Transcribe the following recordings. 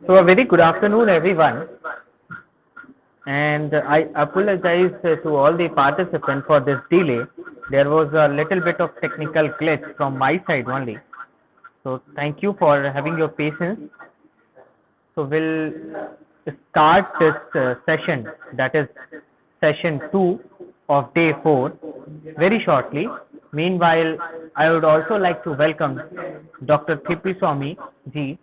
So a very good afternoon, everyone. And I apologize to all the participants for this delay. There was a little bit of technical glitch from my side only. So thank you for having your patience. So we'll start this session, that is session 2 of day 4, very shortly. Meanwhile, I would also like to welcome Dr. Thipi Swami ji,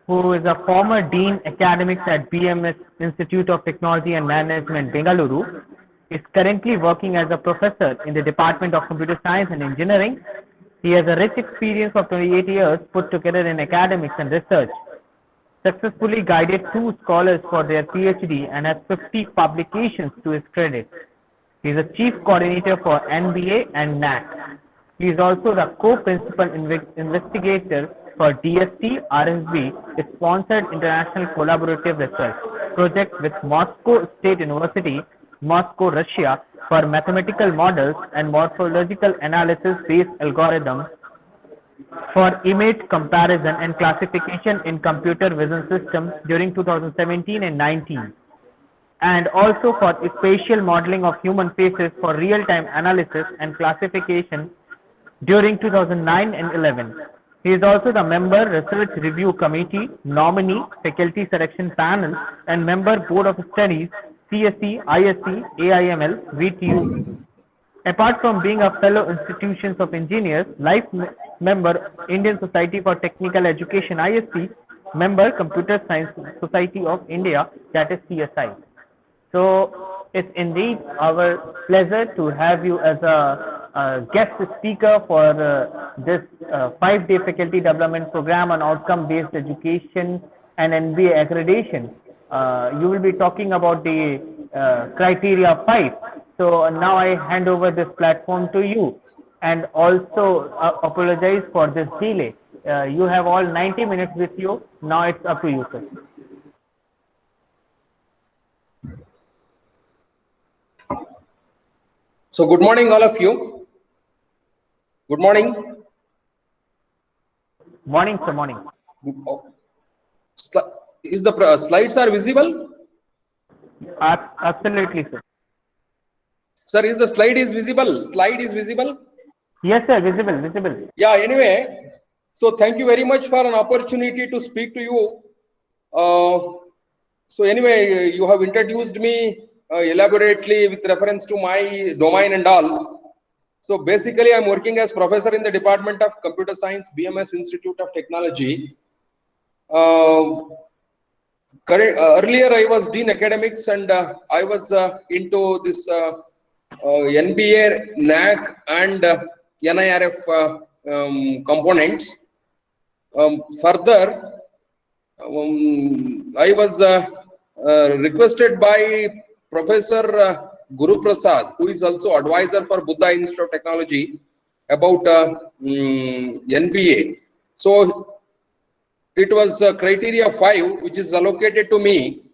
who is a former Dean Academics at BMS Institute of Technology and Management, Bengaluru, is currently working as a professor in the Department of Computer Science and Engineering. He has a rich experience of 28 years put together in academics and research, successfully guided 2 scholars for their PhD and has 50 publications to his credit. He is a chief coordinator for NBA and NAC. He is also the co-principal investigator for DST RSB, a sponsored international collaborative research project with Moscow State University, Moscow, Russia, for mathematical models and morphological analysis-based algorithms for image comparison and classification in computer vision systems during 2017 and 19, and also for spatial modeling of human faces for real-time analysis and classification during 2009 and 11. He is also the member Research Review Committee, nominee, faculty selection panel, and member Board of Studies, CSE, ISE, AIML, VTU. Apart from being a fellow institutions of engineers, life member Indian Society for Technical Education IST, member Computer Science Society of India, that is CSI. So it's indeed our pleasure to have you as a guest speaker for this 5-day faculty development program on outcome-based education and NBA accreditation. You will be talking about the criteria 5. So now I hand over this platform to you, and also apologize for this delay. You have all 90 minutes with you. Now it's up to you, sir. So good morning, all of you. Good morning. Morning, sir. Morning. Is the slides are visible? Absolutely, sir. Sir, is the slide is visible? Slide is visible? Yes, sir. Visible, visible. Yeah, anyway, so thank you very much for an opportunity to speak to you. So anyway, you have introduced me elaborately with reference to my domain and all. So basically, I'm working as professor in the Department of Computer Science, BMS Institute of Technology. Earlier, I was Dean Academics, and I was into this NBA, NAC, and NIRF components. Further, I was requested by Professor Guru Prasad, who is also advisor for Buddha Institute of Technology, about NBA. So it was criteria 5, which is allocated to me.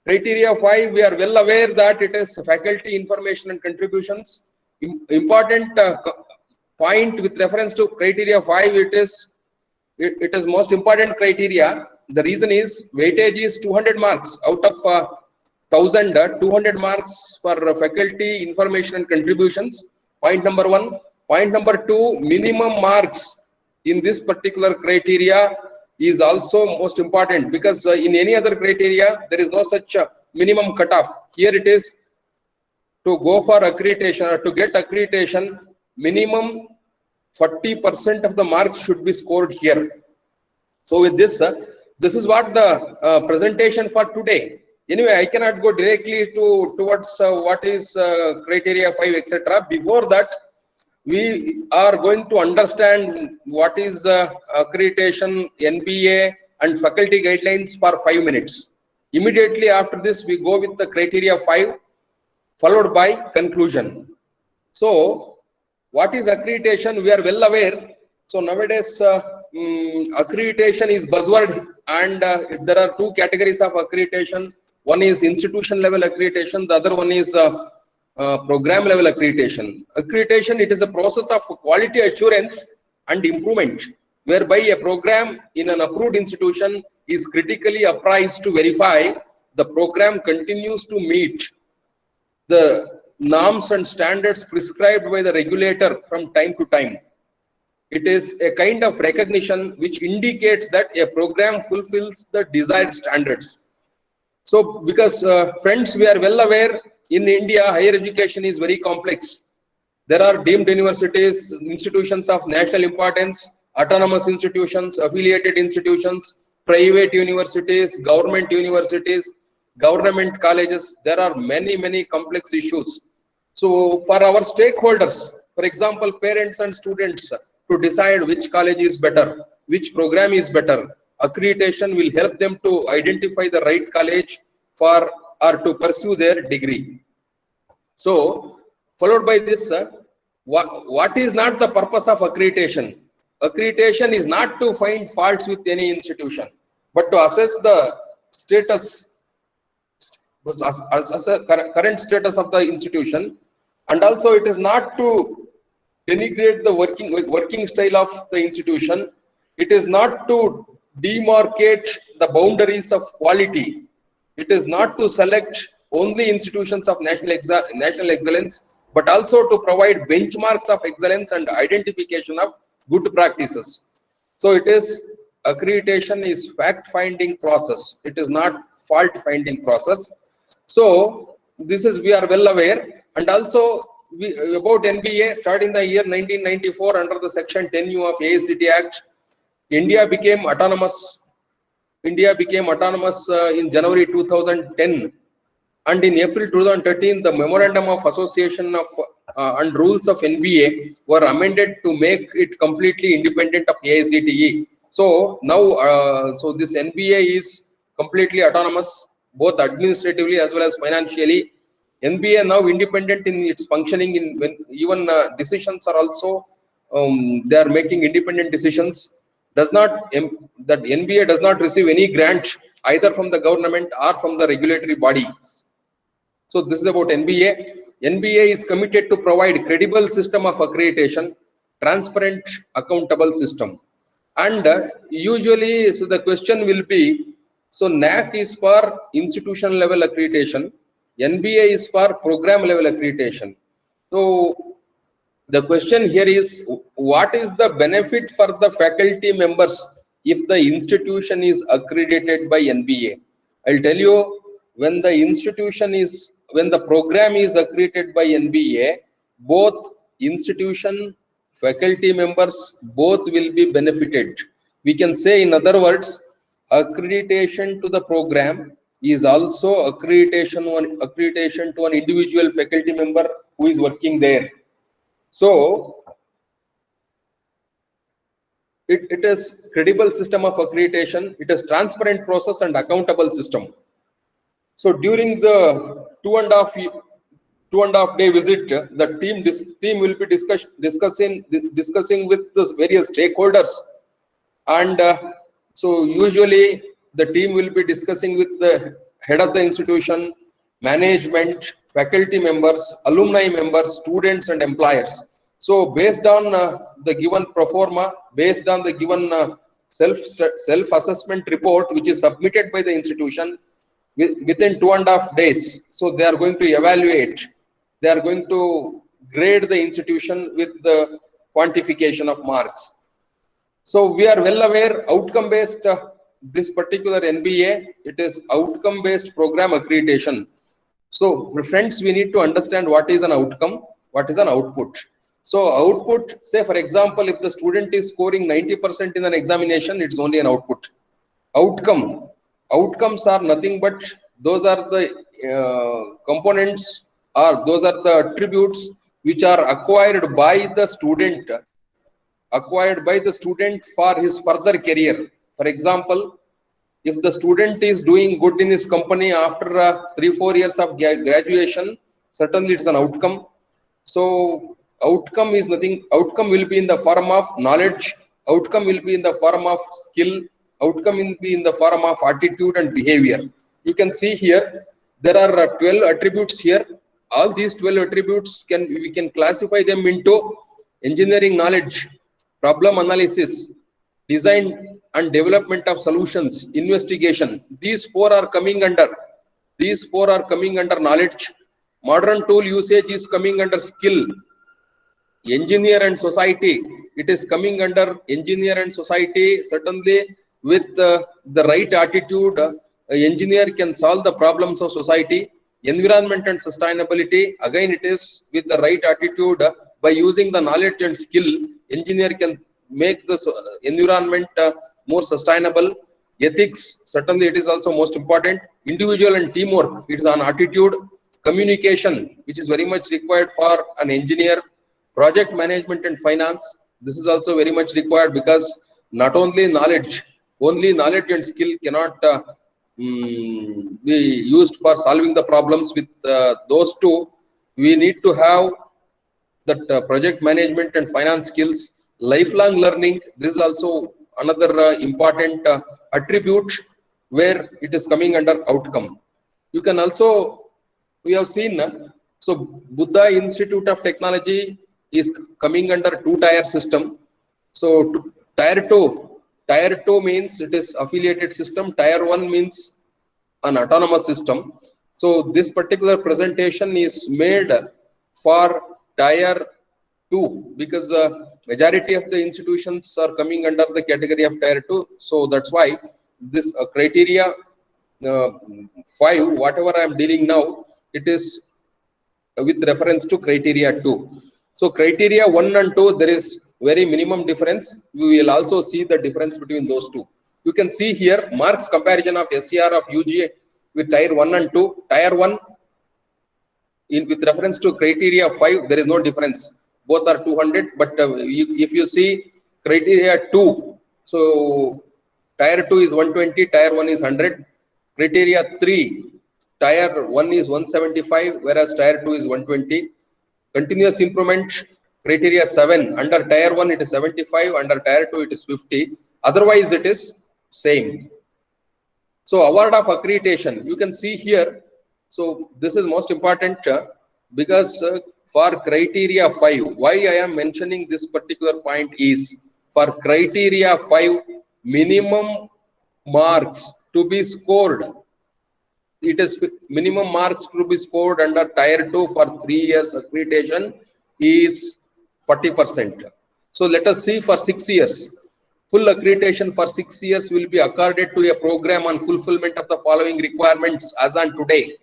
Criteria 5, we are well aware that it is faculty information and contributions. Important point with reference to criteria 5, it is most important criteria. The reason is weightage is 200 marks out of 1000, 200 marks for faculty information and contributions. Point number 1. Point number 2, minimum marks in this particular criteria is also most important, because in any other criteria there is no such minimum cutoff. Here it is, to go for accreditation or to get accreditation, minimum 40% of the marks should be scored here. So with this, this is what the presentation for today. Anyway, I cannot go directly towards what is criteria 5, etc. Before that, we are going to understand what is accreditation, NBA, and faculty guidelines for 5 minutes. Immediately after this, we go with the criteria 5, followed by conclusion. So, what is accreditation? We are well aware. So nowadays, accreditation is buzzword, and there are two categories of accreditation. One is institution level accreditation. The other one is program level accreditation. Accreditation, it is a process of quality assurance and improvement, whereby a program in an approved institution is critically appraised to verify the program continues to meet the norms and standards prescribed by the regulator from time to time. It is a kind of recognition which indicates that a program fulfills the desired standards. So, because friends, we are well aware, in India, higher education is very complex. There are deemed universities, institutions of national importance, autonomous institutions, affiliated institutions, private universities, government colleges. There are many complex issues. So for our stakeholders, for example, parents and students, to decide which college is better, which program is better, accreditation will help them to identify the right college for or to pursue their degree. So followed by this, what is not the purpose of accreditation? Accreditation is not to find faults with any institution, but to assess the status, current status of the institution. And also, it is not to denigrate the working style of the institution. It is not to demarcate the boundaries of quality. It is not to select only institutions of national excellence, but also to provide benchmarks of excellence and identification of good practices. So it is, accreditation is fact-finding process. It is not fault-finding process. So this is, we are well aware. And also, about NBA, starting the year 1994, under the section 10U of AICTE Act, India became autonomous. In January 2010, and in April 2013, the Memorandum of Association of and rules of NBA were amended to make it completely independent of AICTE. So now, so this NBA is completely autonomous, both administratively as well as financially. NBA now independent in its functioning. In when even decisions are also they are making independent decisions. That NBA does not receive any grant either from the government or from the regulatory body. So this is about NBA. NBA is committed to provide credible system of accreditation, transparent, accountable system. And usually, so the question will be, so NAAC is for institution level accreditation, NBA is for program level accreditation. So the question here is, what is the benefit for the faculty members if the institution is accredited by NBA? I'll tell you, when the program is accredited by NBA, both institution, faculty members, both will be benefited. We can say, in other words, accreditation to the program is also accreditation to an individual faculty member who is working there. So it is credible system of accreditation. It is transparent process and accountable system. So during the 2.5 day visit, the team will be discussing with the various stakeholders, and so usually the team will be discussing with the head of the institution, management, faculty members, alumni members, students, and employers. So based on the given pro forma, based on the given self-assessment report which is submitted by the institution, within 2.5 days, so they are going to evaluate, they are going to grade the institution with the quantification of marks. So we are well aware, outcome based, this particular NBA, it is outcome based program accreditation. So friends, we need to understand what is an outcome, what is an output. So output, say for example, if the student is scoring 90% in an examination, it's only an output. Outcomes are nothing but those are the components, or those are the attributes which are acquired by the student for his further career. For example, if the student is doing good in his company after 3-4 years of graduation, certainly it's an outcome. So outcome is nothing. Outcome will be in the form of knowledge. Outcome will be in the form of skill. Outcome will be in the form of attitude and behavior. You can see here there are 12 attributes here. All these 12 attributes we can classify them into engineering knowledge, problem analysis, design and development of solutions, investigation. These four are coming under knowledge. Modern tool usage is coming under skill. Engineer and society, it is coming under engineer and society. Certainly with the right attitude, engineer can solve the problems of society. Environment and sustainability, again it is with the right attitude. By using the knowledge and skill, engineer can make this environment more sustainable. Ethics, certainly it is also most important. Individual and teamwork, it is an attitude. Communication, which is very much required for an engineer. Project management and finance, this is also very much required, because not only knowledge and skill cannot be used for solving the problems. With those two, we need to have that project management and finance skills. Lifelong learning, this is also another important attribute where it is coming under outcome. You can also, we have seen, so Buddha Institute of Technology is coming under 2-tier system. So tier 2 means it is affiliated system. Tier 1 means an autonomous system. So this particular presentation is made for tier 2, because majority of the institutions are coming under the category of tier 2. So that's why this criteria 5, whatever I am dealing now, it is with reference to criteria 2. So criteria 1 and 2, there is very minimum difference. We will also see the difference between those two. You can see here marks comparison of SCR of UG with tier 1 and 2. Tier 1 with reference to criteria 5, there is no difference. Both are 200. But if you see criteria 2, so tier 2 is 120, tier 1 is 100. Criteria 3, tier 1 is 175, whereas tier 2 is 120. Continuous improvement, criteria 7, under tier 1 it is 75, under tier 2 it is 50. Otherwise it is same. So award of accreditation, you can see here. So this is most important, because for criteria 5, why I am mentioning this particular point is, for criteria 5, minimum marks to be scored, it is minimum marks to be scored under tier 2 for 3 years accreditation is 40%. So let us see for 6 years. Full accreditation for 6 years will be accorded to a program on fulfillment of the following requirements as on today.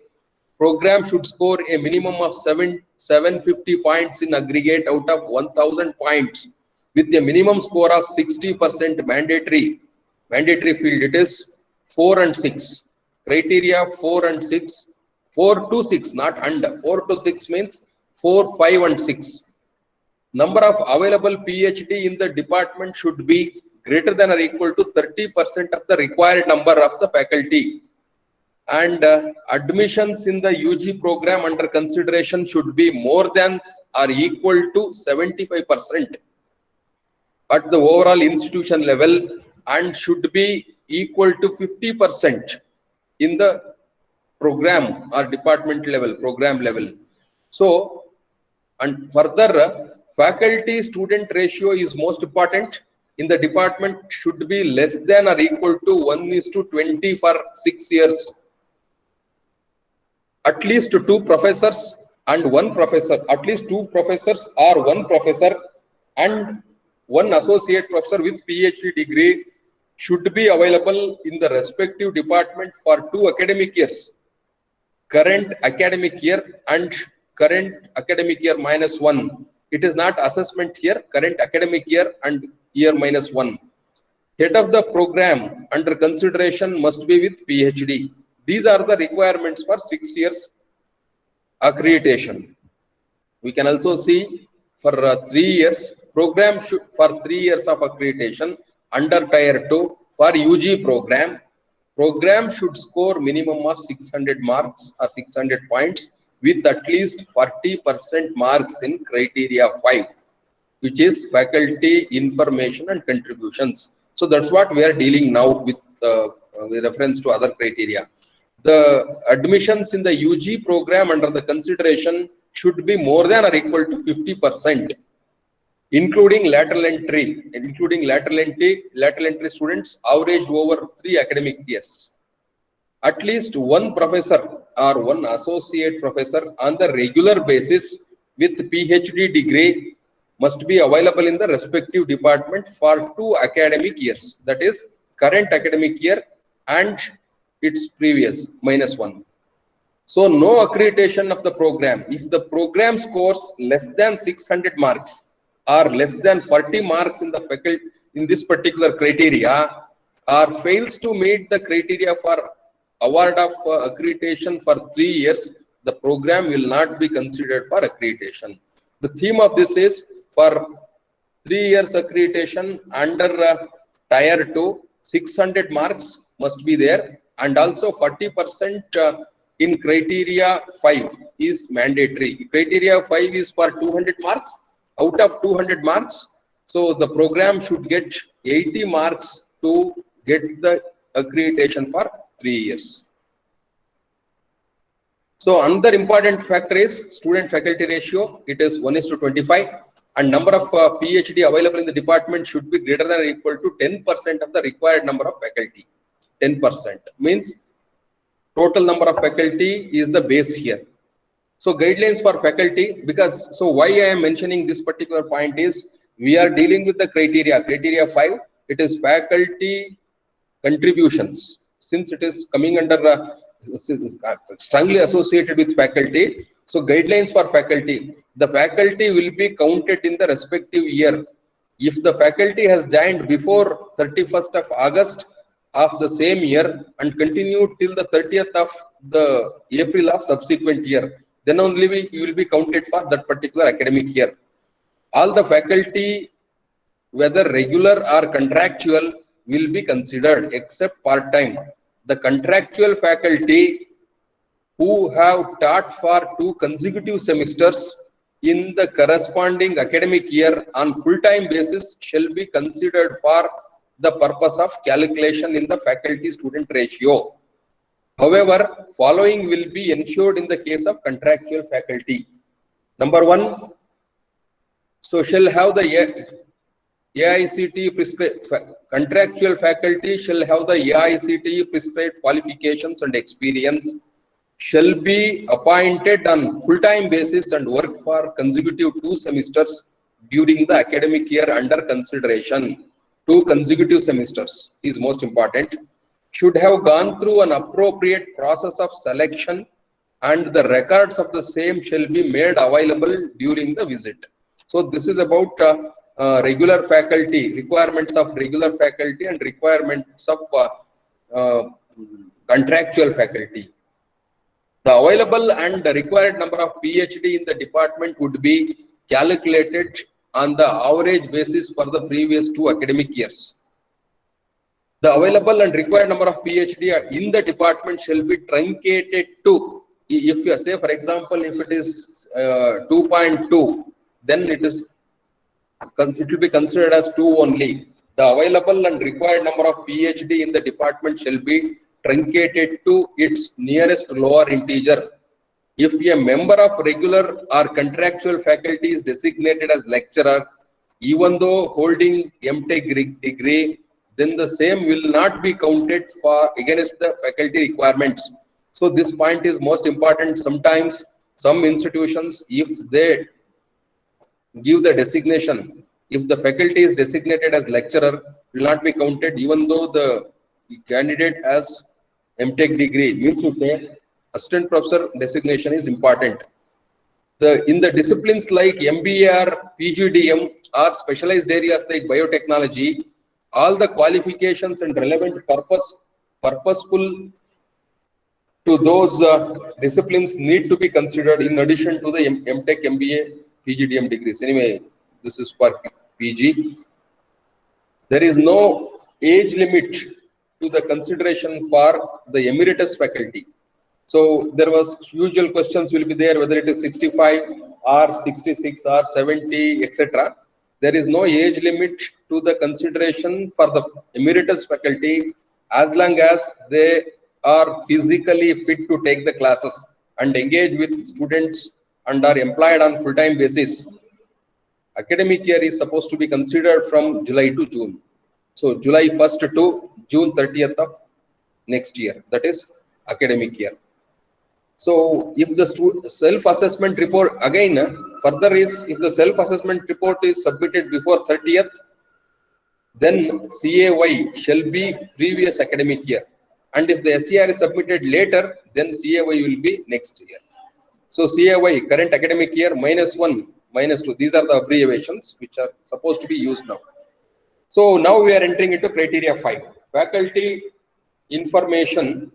Program should score a minimum of 750 points in aggregate out of 1000 points, with a minimum score of 60% mandatory field. It is 4 and 6. Criteria 4 and 6, 4 to 6, not under. 4 to 6 means 4, 5 and 6. Number of available PhD in the department should be greater than or equal to 30% of the required number of the faculty. And admissions in the UG program under consideration should be more than or equal to 75% at the overall institution level, and should be equal to 50% in the program or department level, program level. So, and further, faculty student ratio is most important. In the department should be less than or equal to 1:20 for 6 years. At least 2 professors and 1 professor, at least 2 professors or 1 professor and 1 associate professor with PhD degree should be available in the respective department for 2 academic years. Current academic year and current academic year -1. It is not assessment here, current academic year and year -1. Head of the program under consideration must be with PhD. These are the requirements for 6 years accreditation. We can also see for 3 years program should, for 3 years of accreditation under tier 2 for UG program should score minimum of 600 marks or 600 points with at least 40% marks in criteria 5, which is faculty information and contributions. So that's what we are dealing now with reference to other criteria. The admissions in the UG program under the consideration should be more than or equal to 50%, including lateral entry. Lateral entry students averaged over 3 academic years. At least one professor or one associate professor on the regular basis with PhD degree must be available in the respective department for 2 academic years. That is current academic year and its previous -1. So no accreditation of the program. If the program scores less than 600 marks or less than 40 marks in the faculty in this particular criteria, or fails to meet the criteria for award of accreditation for 3 years, the program will not be considered for accreditation. The theme of this is for 3 years accreditation under tier 2, 600 marks must be there, and also 40% in criteria 5 is mandatory. Criteria 5 is for 200 marks. Out of 200 marks, so the program should get 80 marks to get the accreditation for 3 years. So another important factor is student faculty ratio. It is 1:25, and number of PhD available in the department should be greater than or equal to 10% of the required number of faculty. 10% means total number of faculty is the base here. So guidelines for faculty, because so why I am mentioning this particular point is we are dealing with the criteria 5. It is faculty contributions. Since it is coming under strongly associated with faculty, so guidelines for faculty, the faculty will be counted in the respective year. If the faculty has joined before 31st of August of the same year and continued till the 30th of the April of subsequent year, then only you will be counted for that particular academic year. All the faculty, whether regular or contractual, will be considered except part-time. The contractual faculty who have taught for 2 consecutive semesters in the corresponding academic year on full-time basis shall be considered for the purpose of calculation in the faculty-student ratio. However, following will be ensured in the case of contractual faculty. Number 1, so shall have the AICTE prescribed contractual faculty shall have the AICTE prescribed qualifications and experience, shall be appointed on full-time basis and work for consecutive 2 semesters during the academic year under consideration. 2 consecutive semesters is most important. Should have gone through an appropriate process of selection, and the records of the same shall be made available during the visit. So this is about regular faculty, requirements of regular faculty and requirements of contractual faculty. The available and the required number of PhD in the department would be calculated on the average basis for the previous 2 academic years. The available and required number of PhD in the department shall be truncated to, if you say for example, if it is 2.2, then it will be considered as 2 only. The available and required number of PhD in the department shall be truncated to its nearest lower integer. If a member of regular or contractual faculty is designated as lecturer, even though holding MTech degree, then the same will not be counted for against the faculty requirements. So this point is most important. Sometimes some institutions, if they give the designation, if the faculty is designated as lecturer, will not be counted even though the candidate has MTech degree. Means to say assistant professor designation is important. In the disciplines like MBA or PGDM or specialized areas like biotechnology, all the qualifications and relevant purposeful to those disciplines need to be considered in addition to the MTech, MBA, PGDM degrees. Anyway, this is for PG. There is no age limit to the consideration for the emeritus faculty. So there was usual questions will be there whether it is 65 or 66 or 70, etc. There is no age limit to the consideration for the emeritus faculty as long as they are physically fit to take the classes and engage with students and are employed on full-time basis. Academic year is supposed to be considered from July to June. So July 1st to June 30th of next year, that is academic year. So if the self-assessment report, again, further is if the self-assessment report is submitted before 30th, then CAY shall be previous academic year. And if the SCR is submitted later, then CAY will be next year. So CAY, current academic year, -1, -2. These are the abbreviations which are supposed to be used now. So now we are entering into criteria 5. Faculty information.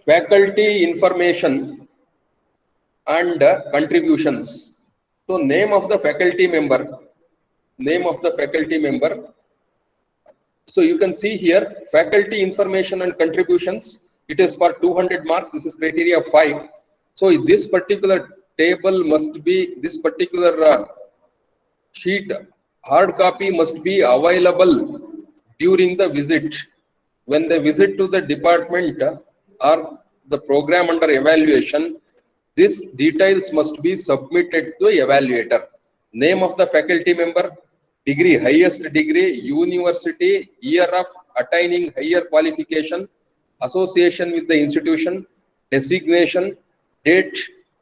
Faculty information and contributions. So name of the faculty member. So you can see here faculty information and contributions. It is for 200 marks. This is criteria 5. So this particular table must be, this particular sheet, hard copy must be available during the visit. When they visit to the department or the program under evaluation, these details must be submitted to the evaluator. Name of the faculty member, degree, highest degree, university, year of attaining higher qualification, association with the institution, designation, date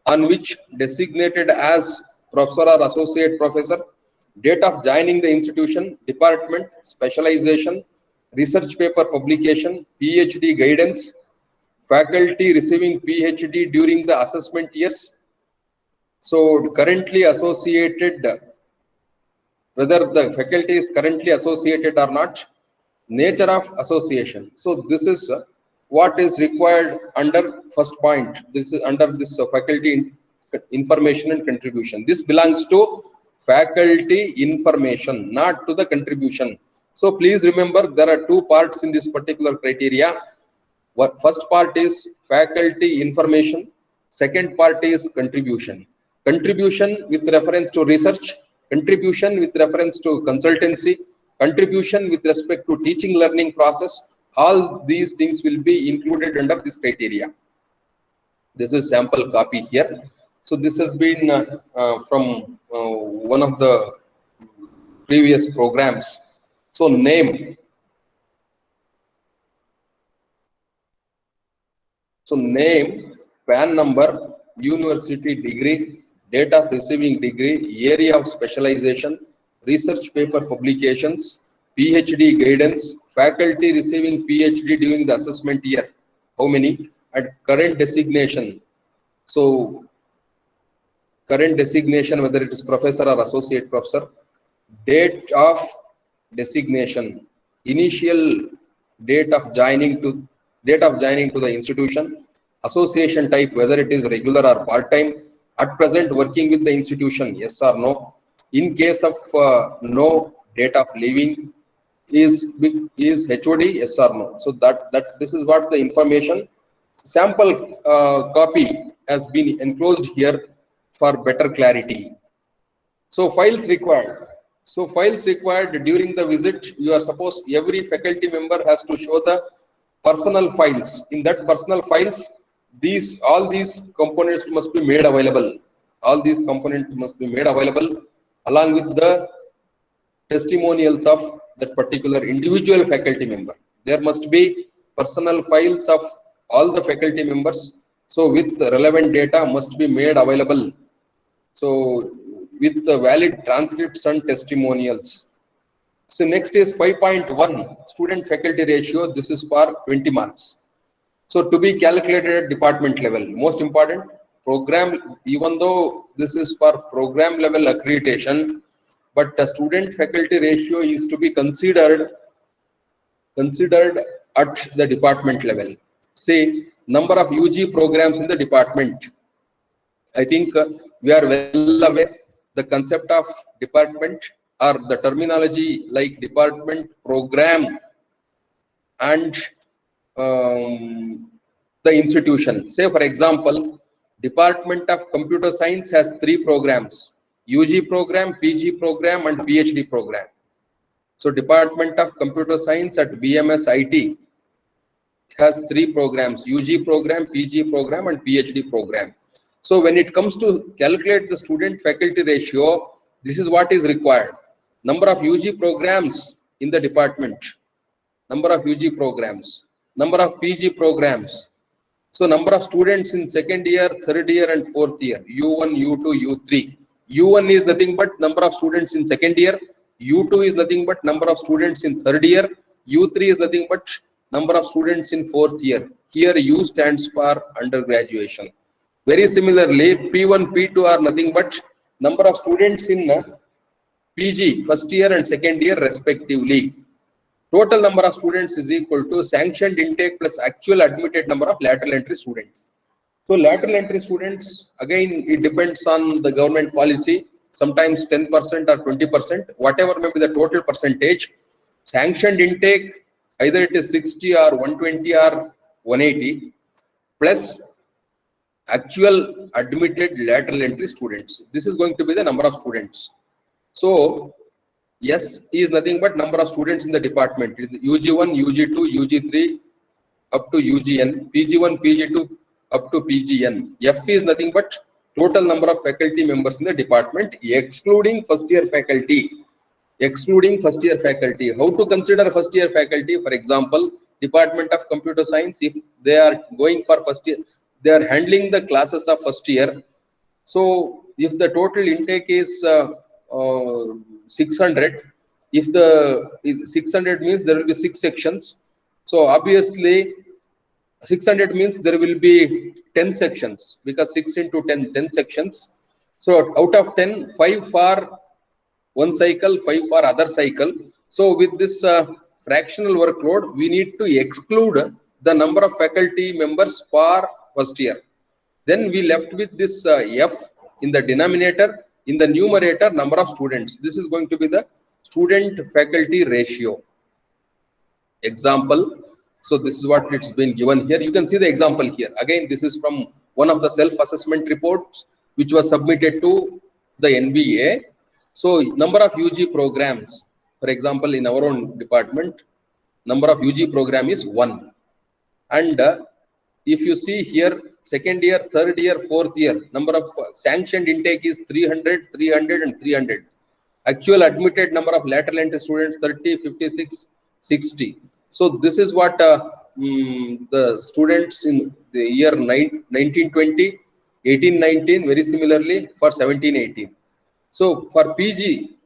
on which designated as professor or associate professor, date of joining the institution, department, specialization, research paper publication, PhD guidance, faculty receiving PhD during the assessment years. So currently associated, whether the faculty is currently associated or not, nature of association. So this is what is required under first point. This is under this faculty information and contribution. This belongs to faculty information, not to the contribution. So please remember there are two parts in this particular criteria. First part is faculty information, second part is contribution. Contribution with reference to research, contribution with reference to consultancy, contribution with respect to teaching learning process. All these things will be included under this criteria. This is sample copy here. So this has been from one of the previous programs. So name. So name, PAN number, university degree, date of receiving degree, area of specialization, research paper publications, PhD guidance, faculty receiving PhD during the assessment year, how many, and current designation. So current designation, whether it is professor or associate professor, date of designation, initial date of joining to the institution, association type, whether it is regular or part-time, at present working with the institution, yes or no. In case of no, date of leaving, is HOD, yes or no. So that this is what the information. Sample copy has been enclosed here for better clarity. So files required. So files required during the visit, you are supposed, every faculty member has to show the personal files. In that personal files, all these components must be made available. All these components must be made available along with the testimonials of that particular individual faculty member. There must be personal files of all the faculty members. So with the relevant data must be made available. So with the valid transcripts and testimonials. So next is 5.1 student faculty ratio. This is for 20 marks. So to be calculated at department level, most important program, even though this is for program level accreditation, but the student faculty ratio is to be considered at the department level. Say number of UG programs in the department. I think we are well aware the concept of department or the terminology like department, program, and the institution. Say for example, Department of Computer Science has 3 programs: UG program, PG program, and PhD program. So Department of Computer Science at BMS IT has 3 programs: UG program, PG program, and PhD program. So when it comes to calculate the student faculty ratio, this is what is required: number of UG programs in the department, number of UG programs, number of PG programs. So number of students in second year, third year, and fourth year, U1, U2, U3. U1 is nothing but number of students in second year, U2 is nothing but number of students in third year, U3 is nothing but number of students in fourth year. Here U stands for undergraduation. Very similarly, P1, P2 are nothing but number of students in PG, first year and second year respectively. Total number of students is equal to sanctioned intake plus actual admitted number of lateral entry students. So lateral entry students, again, it depends on the government policy, sometimes 10% or 20%, whatever may be the total percentage. Sanctioned intake, either it is 60 or 120 or 180, plus actual admitted lateral entry students. This is going to be the number of students. So S is nothing but number of students in the department. It is UG1, UG2, UG3 up to UGN, PG1, PG2 up to PGN. F is nothing but total number of faculty members in the department, excluding first year faculty. Excluding first year faculty. How to consider first year faculty? For example, Department of Computer Science, if they are going for first year, they are handling the classes of first year. So if the total intake is 600, if the 600 means there will be 6 sections. So obviously 600 means there will be 10 sections, because 6 into 10 sections. So out of 10, 5 for one cycle, 5 for other cycle. So with this fractional workload, we need to exclude the number of faculty members for first year. Then we left with this F in the denominator, in the numerator, number of students. This is going to be the student faculty ratio. Example. So this is what it's been given here. You can see the example here. Again, this is from one of the self-assessment reports which was submitted to the NBA. So number of UG programs, for example, in our own department, number of UG program is 1. And if you see here, second year, third year, fourth year, number of sanctioned intake is 300, 300, and 300. Actual admitted number of lateral entry students 30, 56, 60. So this is what the students in the year 1920, 1819, very similarly for 1718. So for PG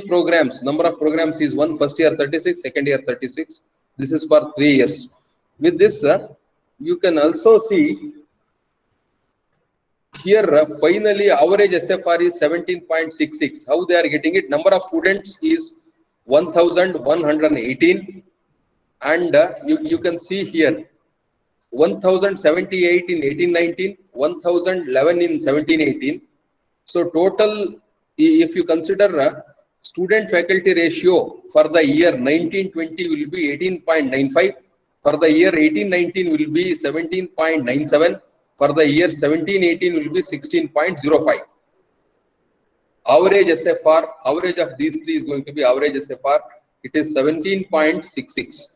programs, number of programs is 1, first year 36, second year 36. This is for 3 years. With this, you can also see here, finally, average SFR is 17.66. How they are getting it? Number of students is 1,118. And you can see here, 1,078 in 1819, 1,011 in 1718. So total, if you consider student faculty ratio for the year 1920 will be 18.95. For the year 1819 will be 17.97. For the year 1718 will be 16.05. Average SFR, average of these three is going to be average SFR. It is 17.66.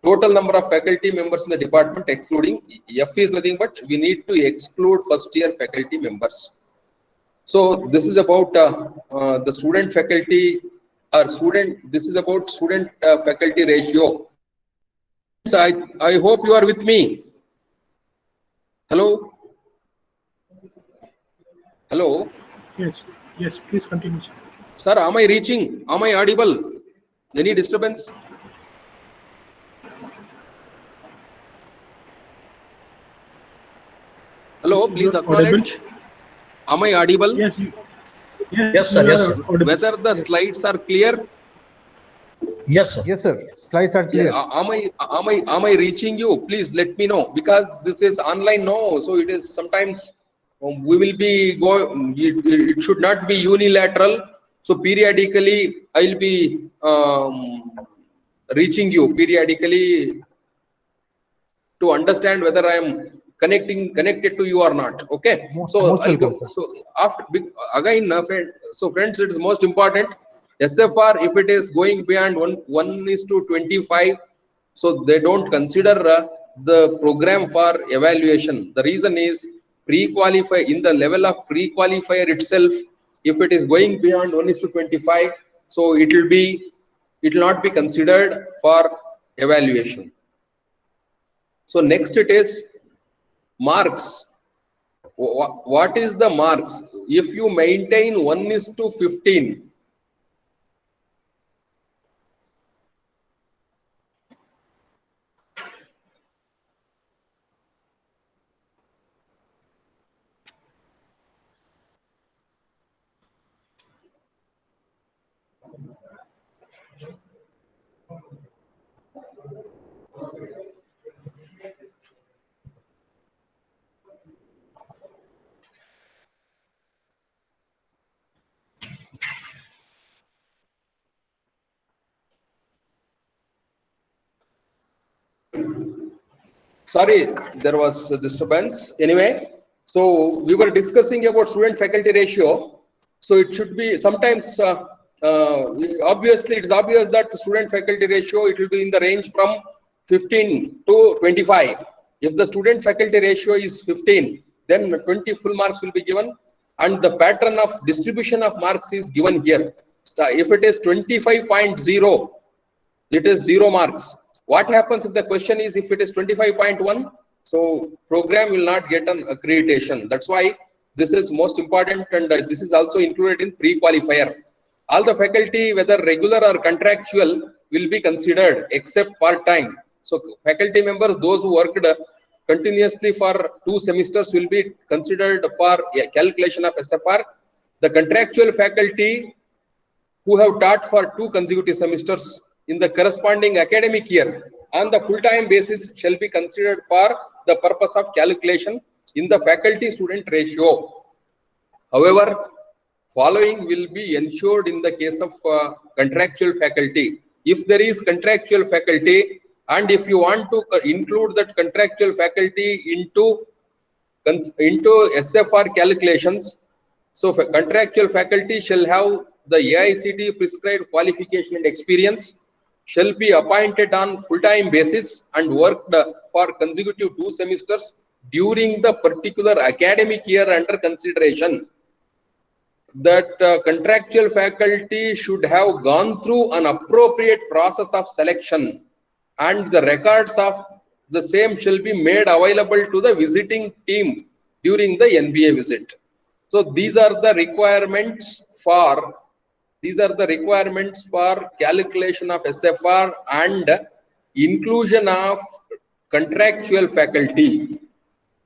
Total number of faculty members in the department excluding F is nothing but we need to exclude first year faculty members. So this is about the student faculty or student. This is about student faculty ratio. I hope you are with me. Hello. Hello. Yes. Yes. Please continue, sir. Sir, am I reaching? Am I audible? Any disturbance? Hello. Yes, please you are acknowledge. audible. Am I audible? Yes. Yes, sir. you Yes, are sir. audible. Whether the slides are clear? Yes, sir. Yes, sir. Slides are clear. Yeah, am I reaching you? Please let me know, because this is online no, so it is sometimes we will be going. It should not be unilateral. So periodically, I'll be reaching you periodically to understand whether I am connected to you or not. Okay. Most So I'll welcome, go. sir. So after again, friends, it is most important. SFR, if it is going beyond 1:25, so they don't consider the program for evaluation. The reason is pre-qualify in the level of pre-qualifier itself. If it is going beyond 1:25, so it will not be considered for evaluation. So next it is marks. What is the marks? If you maintain 1:15, sorry, there was a disturbance. Anyway, so we were discussing about student faculty ratio. So it should be sometimes obviously it's obvious that the student faculty ratio, it will be in the range from 15 to 25. If the student faculty ratio is 15, then 20 full marks will be given, and the pattern of distribution of marks is given here. If it is 25.0, it is 0 marks. What happens if the question is if it is 25.1? So program will not get an accreditation. That's why this is most important, and this is also included in pre-qualifier. All the faculty, whether regular or contractual, will be considered except part-time. So faculty members, those who worked continuously for 2 semesters, will be considered for a calculation of SFR. The contractual faculty who have taught for 2 consecutive semesters in the corresponding academic year on the full-time basis shall be considered for the purpose of calculation in the faculty student ratio. However, following will be ensured in the case of contractual faculty. If there is contractual faculty, and if you want to include that contractual faculty into SFR calculations, so contractual faculty shall have the AICTE prescribed qualification and experience, shall be appointed on full-time basis and worked for consecutive 2 semesters during the particular academic year under consideration. That contractual faculty should have gone through an appropriate process of selection, and the records of the same shall be made available to the visiting team during the NBA visit. So these are the requirements for calculation of SFR and inclusion of contractual faculty.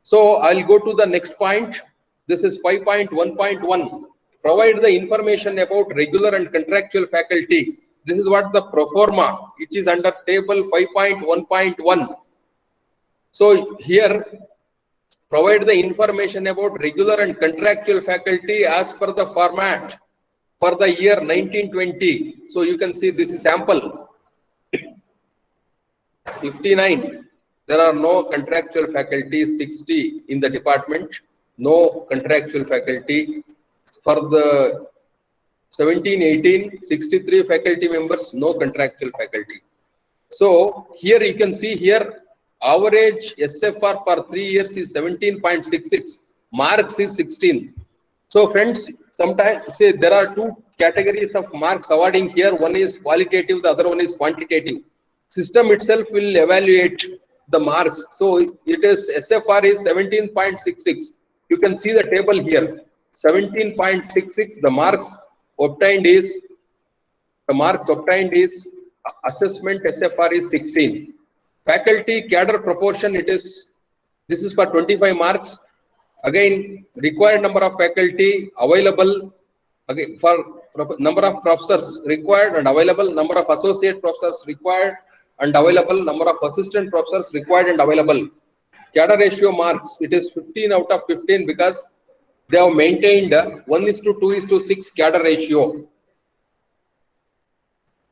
So I'll go to the next point. This is 5.1.1. Provide the information about regular and contractual faculty. This is what the pro forma, which is under table 5.1.1. So here, provide the information about regular and contractual faculty as per the format for the year 1920. So you can see this is sample. 59. There are no contractual faculty. 60 in the department. No contractual faculty. For the 17-18, 63 faculty members, no contractual faculty. So here you can see here, average SFR for 3 years is 17.66. Marks is 16. So friends, sometimes say there are 2 categories of marks awarding here. One is qualitative, the other one is quantitative. System itself will evaluate the marks. So it is SFR is 17.66. You can see the table here. 17.66. The marks obtained is assessment SFR is 16. Faculty cadre proportion, this is for 25 marks. Again, required number of faculty available Okay, for number of professors required and available, number of associate professors required and available, number of assistant professors required and available. Cadre ratio marks, it is 15 out of 15 because they have maintained 1:2:6 cadre ratio.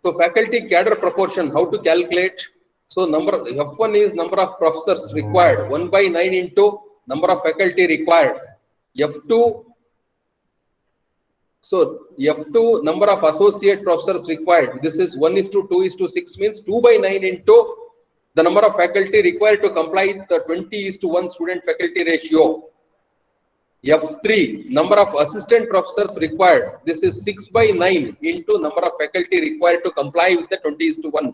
So faculty cadre proportion, how to calculate? So number F1 is number of professors required, 1/9 into number of faculty required. F2, so F2 number of associate professors required. This is 1:2:6 means 2/9 into the number of faculty required to comply with the 20:1 student faculty ratio. F3 number of assistant professors required. This is 6/9 into number of faculty required to comply with the 20:1.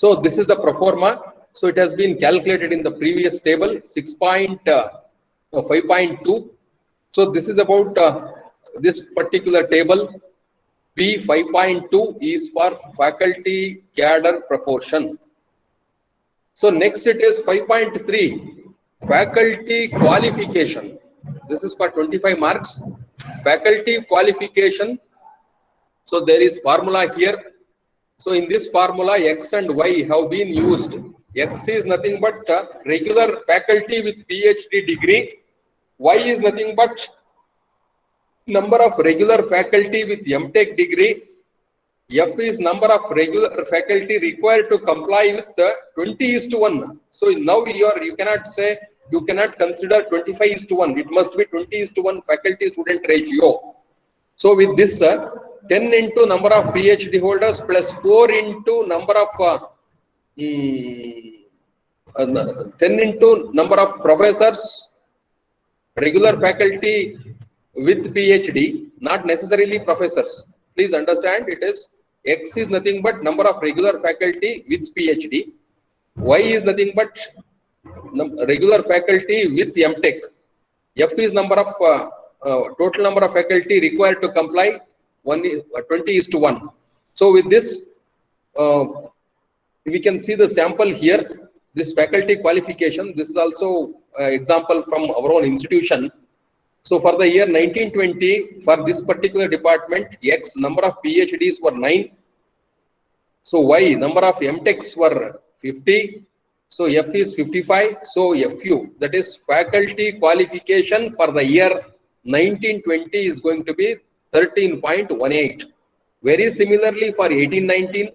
So this is the pro forma. So it has been calculated in the previous table 5.2. So this is about this particular table. B 5.2 is for faculty cadre proportion. So next it is 5.3 faculty qualification. This is for 25 marks. Faculty qualification. So there is formula here. So in this formula, X and Y have been used. X is nothing but regular faculty with PhD degree. Y is nothing but number of regular faculty with MTech degree. F is number of regular faculty required to comply with the 20:1. So now you cannot say, you cannot consider 25:1. It must be 20:1 faculty student ratio. So with this, 10 into number of PhD holders plus 4 into number of 10 into number of professors, regular faculty with PhD, not necessarily professors. Please understand, it is X is nothing but number of regular faculty with PhD. Y is nothing but regular faculty with MTech. F is number of total number of faculty required to comply 20:1. So with this, we can see the sample here. This faculty qualification. This is also example from our own institution. So for the year 1920, for this particular department, X number of PhDs were 9. So Y number of MTechs were 50. So F is 55. So FU, that is faculty qualification for the year 1920 is going to be 13.18. Very similarly for 1819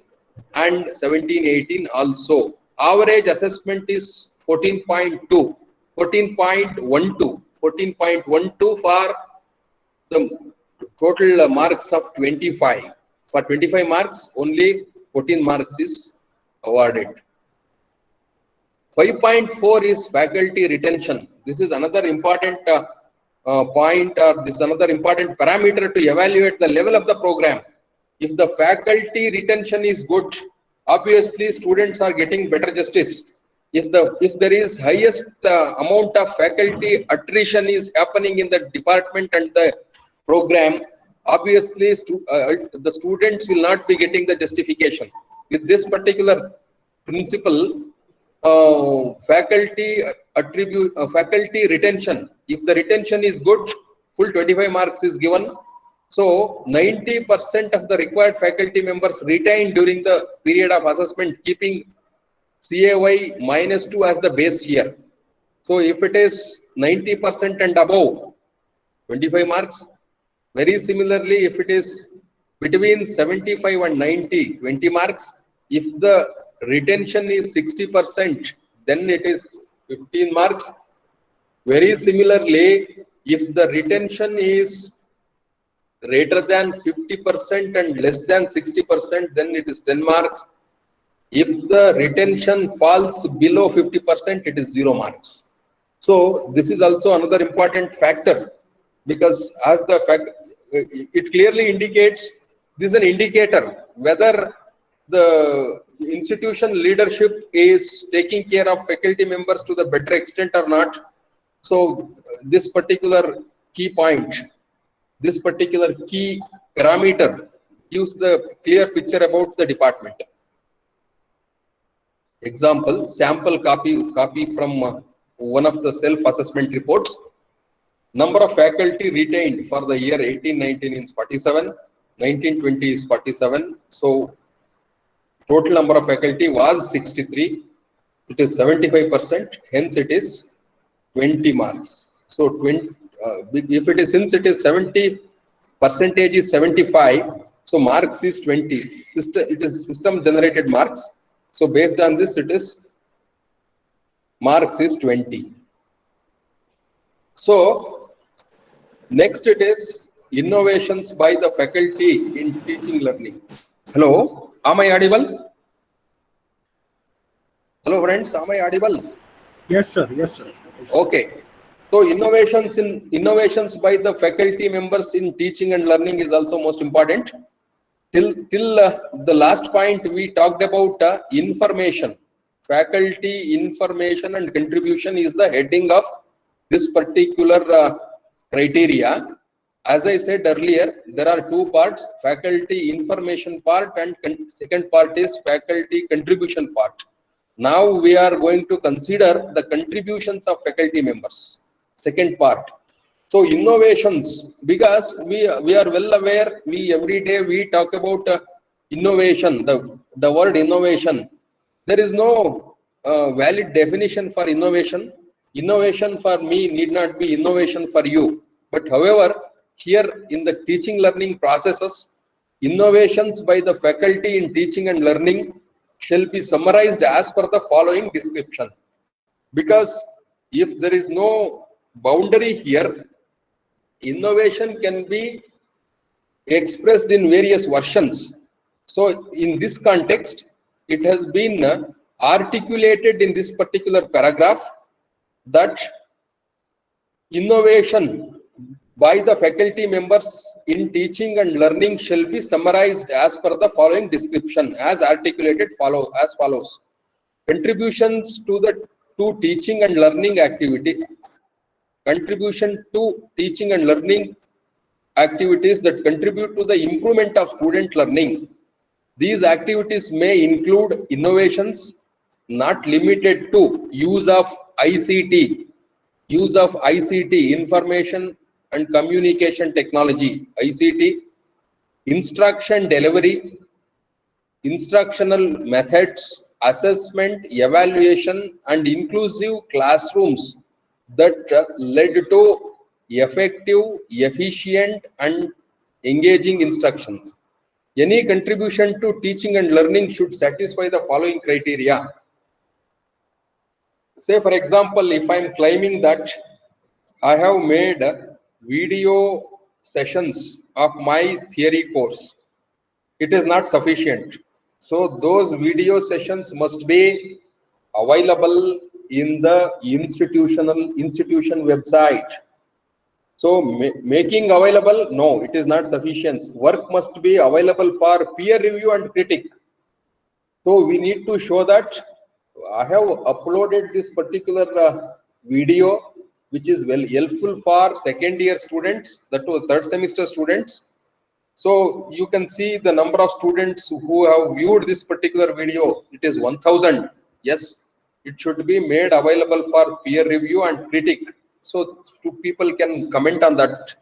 and 1718 also. Average assessment is 14.2, 14.12. 14.12 for the total marks of 25. For 25 marks, only 14 marks is awarded. 5.4 is faculty retention. This is another important point, or this is another important parameter to evaluate the level of the program. If the faculty retention is good, obviously students are getting better justice. If there is highest amount of faculty attrition is happening in the department and the program, obviously the students will not be getting the justification. With this particular principle, faculty retention, if the retention is good, full 25 marks is given. So 90% of the required faculty members retained during the period of assessment, keeping CAY -2 as the base year. So if it is 90% and above, 25 marks. Very similarly, if it is between 75 and 90, 20 marks. If the retention is 60%, then it is 15 marks. Very similarly, if the retention is greater than 50% and less than 60%, then it is 10 marks. If the retention falls below 50%, it is 0 marks. So this is also another important factor, because as the fact, it clearly indicates, this is an indicator whether the institution leadership is taking care of faculty members to the better extent or not. So this particular key point, this particular key parameter gives the clear picture about the department. Example, sample copy from one of the self-assessment reports. Number of faculty retained for the year 18-19 is 47, 19-20 is 47. So total number of faculty was 63. It is 75%. Hence, it is 20 marks. So 20. If it is, since it is 70 percentage is 75, so marks is 20. It is system generated marks. So based on this, it is marks is 20. So next it is innovations by the faculty in teaching learning. Hello, am I audible? Hello friends, am I audible? Yes, sir. Yes, sir. Yes, sir. Okay. So innovations by the faculty members in teaching and learning is also most important. Till the last point we talked about information. Faculty information and contribution is the heading of this particular criteria. As I said earlier, there are two parts: faculty information part and second part is faculty contribution part. Now we are going to consider the contributions of faculty members. Second part. So innovations, because we are well aware, we every day we talk about innovation, the word innovation. There is no valid definition for innovation. Innovation for me need not be innovation for you. But however, here in the teaching learning processes, innovations by the faculty in teaching and learning shall be summarized as per the following description. Because if there is no boundary here, innovation can be expressed in various versions. So in this context, it has been articulated in this particular paragraph that innovation by the faculty members in teaching and learning shall be summarized as per the following description, as articulated as follows. Contributions to teaching and learning activity. Contribution to teaching and learning activities that contribute to the improvement of student learning. These activities may include innovations not limited to use of ICT, information and communication technology, ICT, instruction delivery, instructional methods, assessment, evaluation, and inclusive classrooms that led to effective, efficient, and engaging instructions. Any contribution to teaching and learning should satisfy the following criteria. Say, for example, if I am claiming that I have made video sessions of my theory course, it is not sufficient. So those video sessions must be available in the institution website. So making available, no, it is not sufficient. Work must be available for peer review and critic. So we need to show that I have uploaded this particular video, which is well helpful for second year students, that was third semester students. So you can see the number of students who have viewed this particular video. It is 1000. Yes, it should be made available for peer review and critic. So two people can comment on that.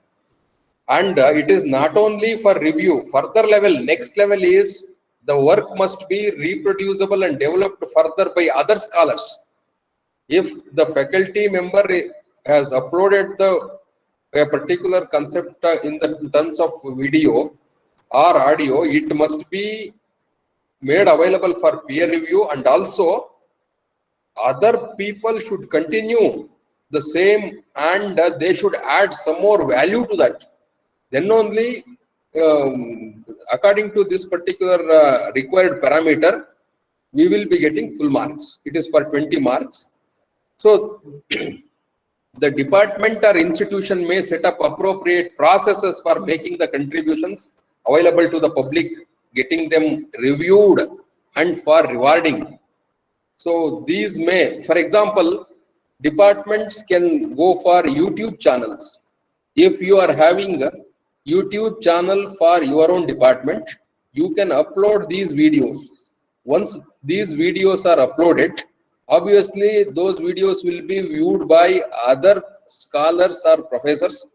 And it is not only for review. Further level, next level is the work must be reproducible and developed further by other scholars. If the faculty member has uploaded a particular concept in the terms of video or audio, it must be made available for peer review, and also other people should continue the same, and they should add some more value to that. Then only according to this particular required parameter, we will be getting full marks. It is for 20 marks. So the department or institution may set up appropriate processes for making the contributions available to the public, getting them reviewed, and for rewarding. So these may, for example, departments can go for YouTube channels. If you are having a YouTube channel for your own department, you can upload these videos. Once these videos are uploaded, obviously those videos will be viewed by other scholars or professors,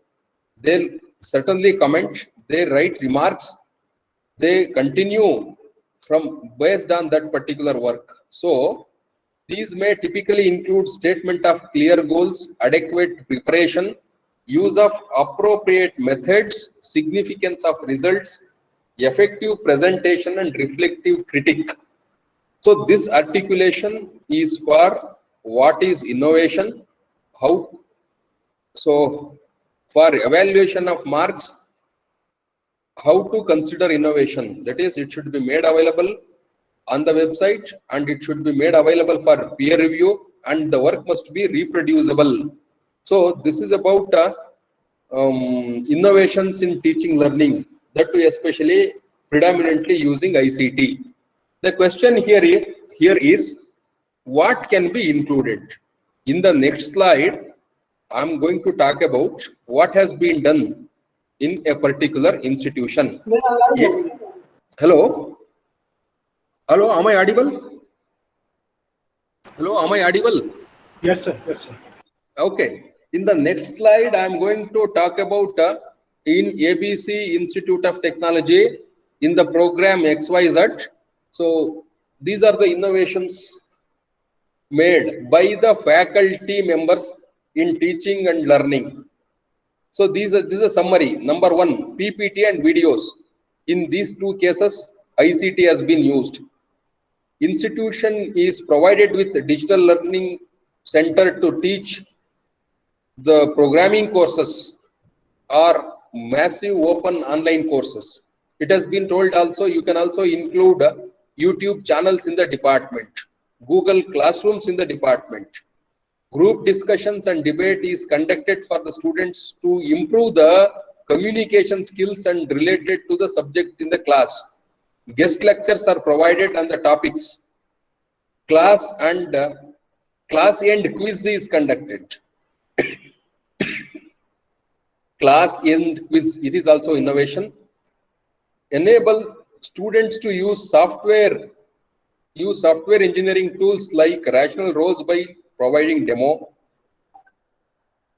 they certainly comment, they write remarks, they continue from based on that particular work. So these may typically include statement of clear goals, adequate preparation, use of appropriate methods, significance of results, effective presentation, and reflective critique. So this articulation is for what is innovation, how. So for evaluation of marks, how to consider innovation, that is, it should be made available on the website and it should be made available for peer review, and the work must be reproducible. So this is about innovations in teaching learning, that too especially predominantly using ICT. The question here is what can be included. In the next slide, I'm going to talk about what has been done in a particular institution. Hello? Hello, am I audible? Hello, am I audible? Yes, sir. Yes, sir. Okay. In the next slide, I'm going to talk about in ABC Institute of Technology in the program XYZ. So these are the innovations made by the faculty members in teaching and learning. So this is a summary. Number one, PPT and videos. In these two cases, ICT has been used. Institution is provided with digital learning center to teach the programming courses or massive open online courses. It has been told also you can also include YouTube channels in the department, Google Classrooms in the department. Group discussions and debate is conducted for the students to improve the communication skills and related to the subject in the class. Guest lectures are provided on the topics. Class end quiz is conducted. Class end quiz, it is also innovation. Enable students to use software engineering tools like Rational Rose by providing demo.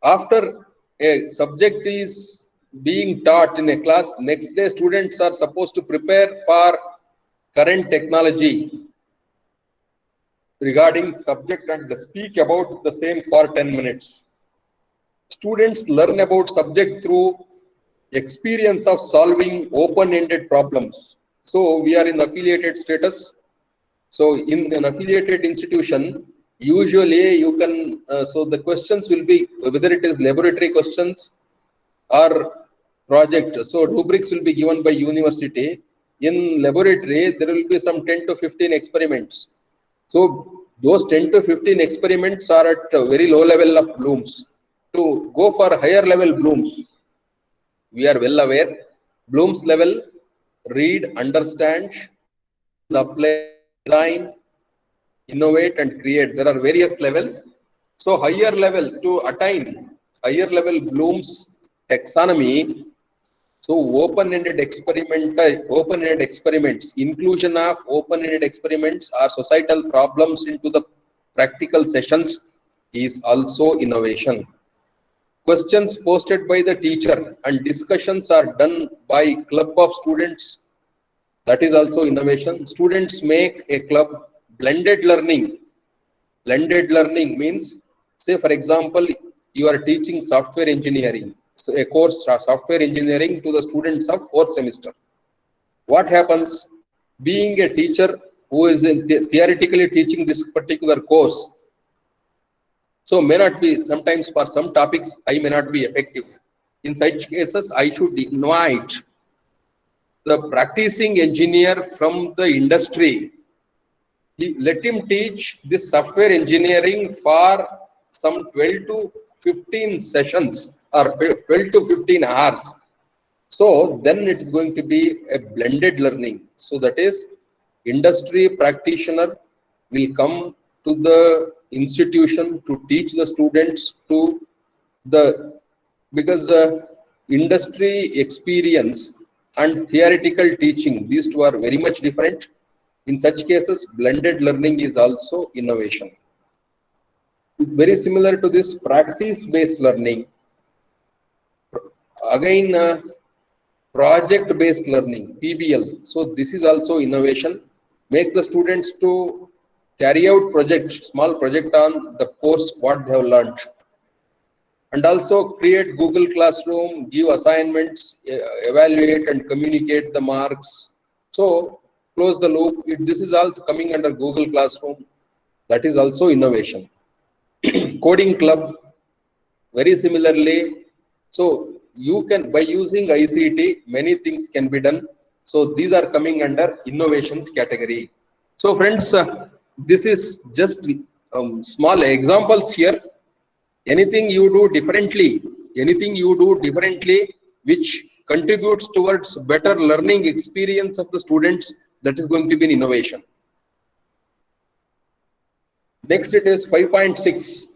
After a subject is being taught in a class, next day students are supposed to prepare for current technology regarding subject and speak about the same for 10 minutes. Students learn about subject through experience of solving open-ended problems. So we are in affiliated status. So in an affiliated institution, usually you can, so the questions will be, whether it is laboratory questions or project. So rubrics will be given by university. In laboratory, there will be some 10 to 15 experiments. So those 10 to 15 experiments are at a very low level of Bloom's. To go for higher level Bloom's, we are well aware, Bloom's level, read, understand, apply, design, innovate and create. There are various levels. So higher level, to attain higher level Bloom's taxonomy, so open-ended experiments, inclusion of open-ended experiments or societal problems into the practical sessions is also innovation. Questions posted by the teacher and discussions are done by club of students, that is also innovation. Students make a club. Blended learning. Blended learning means, say for example, you are teaching software engineering, so a course software engineering to the students of 4th semester. What happens? Being a teacher who is theoretically teaching this particular course, so may not be, sometimes for some topics I may not be effective. In such cases, I should invite the practicing engineer from the industry. Let him teach this software engineering for some 12 to 15 sessions or 12 to 15 hours. So then it is going to be a blended learning. So that is, industry practitioner will come to the institution to teach the students to the, because industry experience and theoretical teaching, these two are very much different. In such cases, blended learning is also innovation. Very similar to this practice-based learning. Again, project-based learning, PBL. So this is also innovation. Make the students to carry out projects, small project on the course what they have learned. And also create Google Classroom, give assignments, evaluate and communicate the marks. So close the loop. This is also coming under Google Classroom. That is also innovation. Coding club, very similarly. So you can, by using ICT, many things can be done. So these are coming under innovations category. So friends, this is just small examples here. Anything you do differently, which contributes towards better learning experience of the students, that is going to be an innovation. Next, it is 5.6.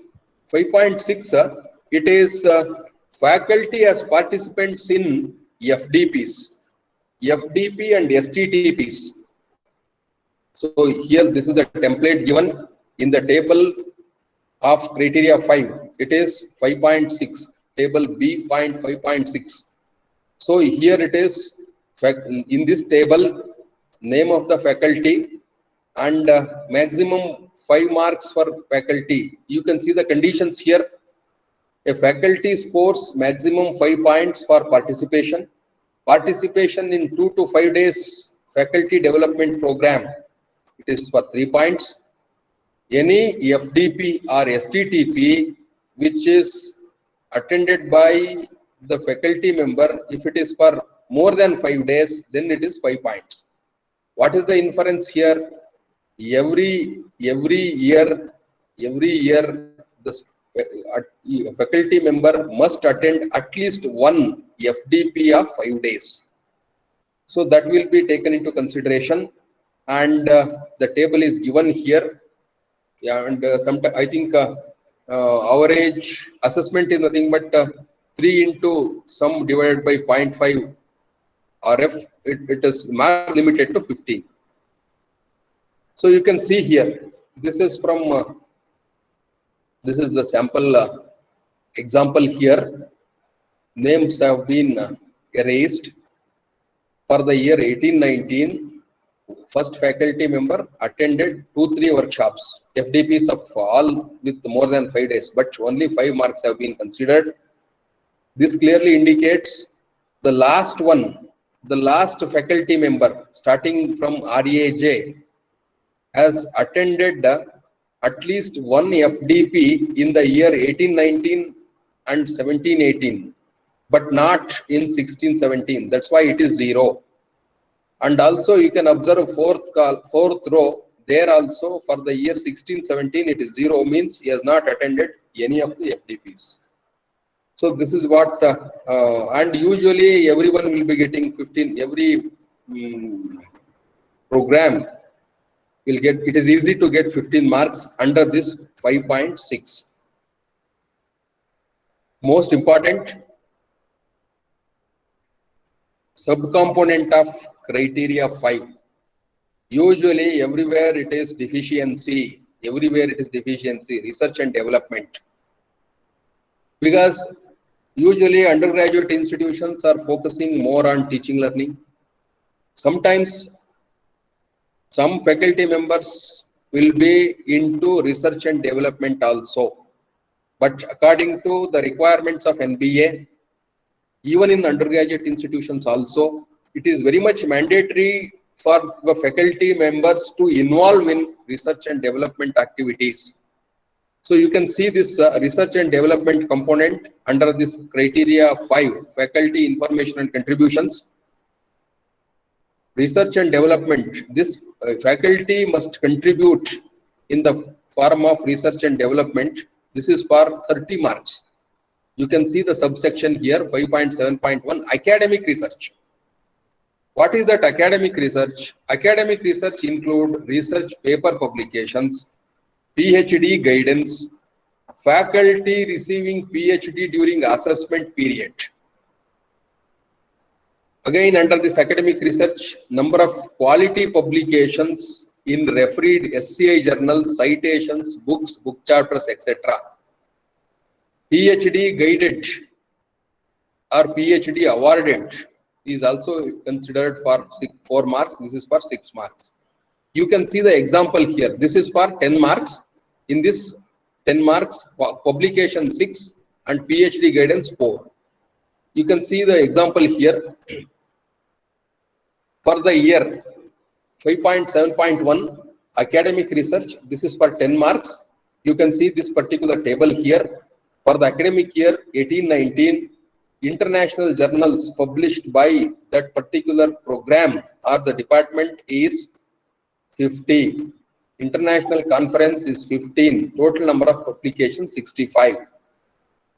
5.6, it is faculty as participants in FDPs, FDP and STTPs. So here, this is the template given in the table of criteria 5. It is 5.6, table B.5.6. So here it is, in this table, name of the faculty and maximum 5 marks for faculty. You can see the conditions here. A faculty scores maximum 5 points for participation. Participation in 2 to 5 days faculty development program, it is for 3 points. Any FDP or STTP which is attended by the faculty member, if it is for more than 5 days, then it is 5 points. What is the inference here? Every year the faculty member must attend at least one FDP of 5 days. So that will be taken into consideration, and the table is given here. Yeah, and sometimes I think average assessment is nothing but 3 into sum divided by 0.5 RF. It is max limited to 15. So you can see here, this is from this is the sample example here. Names have been erased. For the year 18-19, first faculty member attended 2-3 workshops, FDPs of all with more than 5 days, but only 5 marks have been considered. This clearly indicates the last one, the last faculty member starting from RAJ has attended at least one FDP in the year 18-19 and 17-18, but not in 16-17. That's why it is 0. And also you can observe fourth row there also for the year 16-17 it is 0, means he has not attended any of the FDPs. So this is what and usually everyone will be getting 15. Every program will get, it is easy to get 15 marks under this 5.6. Most important subcomponent of criteria 5. Usually everywhere it is deficiency, research and development. Because usually undergraduate institutions are focusing more on teaching learning. Sometimes some faculty members will be into research and development also. But according to the requirements of NBA, even in undergraduate institutions also, it is very much mandatory for the faculty members to involve in research and development activities. So you can see this research and development component under this criteria 5, faculty information and contributions. Research and development, this faculty must contribute in the form of research and development. This is for 30 marks. You can see the subsection here, 5.7.1, academic research. What is that academic research? Academic research include research paper publications, PhD guidance, faculty receiving PhD during assessment period. Again, under this academic research, number of quality publications in refereed SCI journals, citations, books, book chapters, etc. PhD guided or PhD awarded is also considered for 4 marks. This is for 6 marks. You can see the example here. This is for 10 marks. In this 10 marks, publication 6 and PhD guidance 4. You can see the example here. For the year 5.7.1 academic research, this is for 10 marks. You can see this particular table here. For the academic year 18-19, international journals published by that particular program or the department is 50. International conference is 15. Total number of publications 65.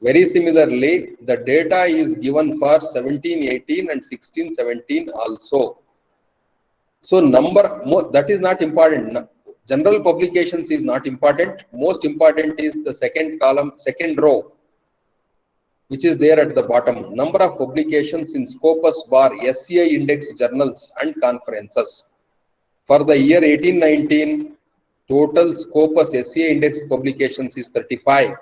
Very similarly, the data is given for 17-18 and 16-17 also. So that is not important. General publications is not important. Most important is the second column, second row, which is there at the bottom. Number of publications in Scopus bar SCI index journals and conferences. For the year 18-19, total Scopus SCI index publications is 35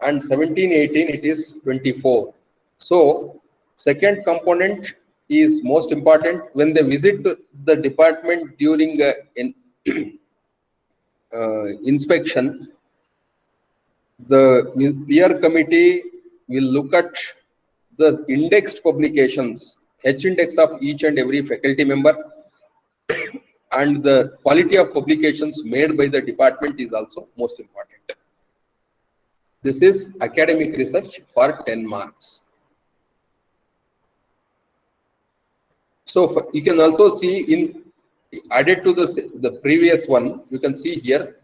and 17-18 it is 24. So second component is most important. When they visit the department during inspection, the peer committee will look at the indexed publications, H index of each and every faculty member, and the quality of publications made by the department is also most important. This is academic research for 10 marks. So you can also see in added to the previous one, you can see here,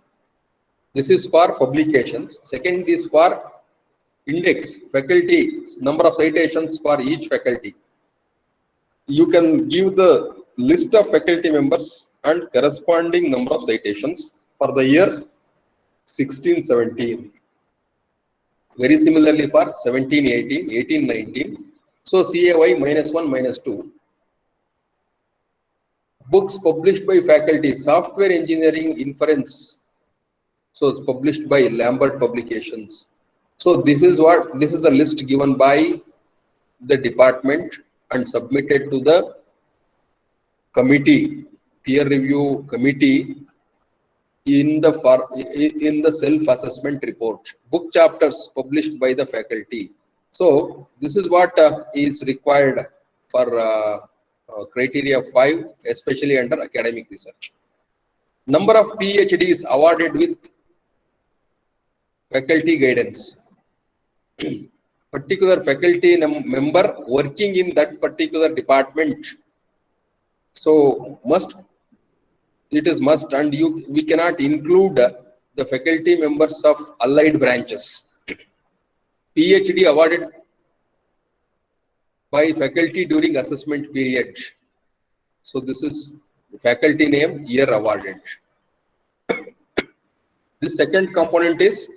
this is for publications. Second is for index, faculty, number of citations for each faculty. You can give the list of faculty members and corresponding number of citations for the year 16-17. Very similarly for 17-18, 18-19. So CAY -1, -2. Books published by faculty, software engineering inference. So it's published by Lambert Publications. So this is the list given by the department and submitted to the committee, peer review committee in the self-assessment report. Book chapters published by the faculty. So this is what is required for criteria 5, especially under academic research. Number of PhDs awarded with faculty guidance. Particular faculty member working in that particular department. So it is must, and we cannot include the faculty members of allied branches. PhD awarded by faculty during assessment period. So this is faculty name, year awarded. The second component is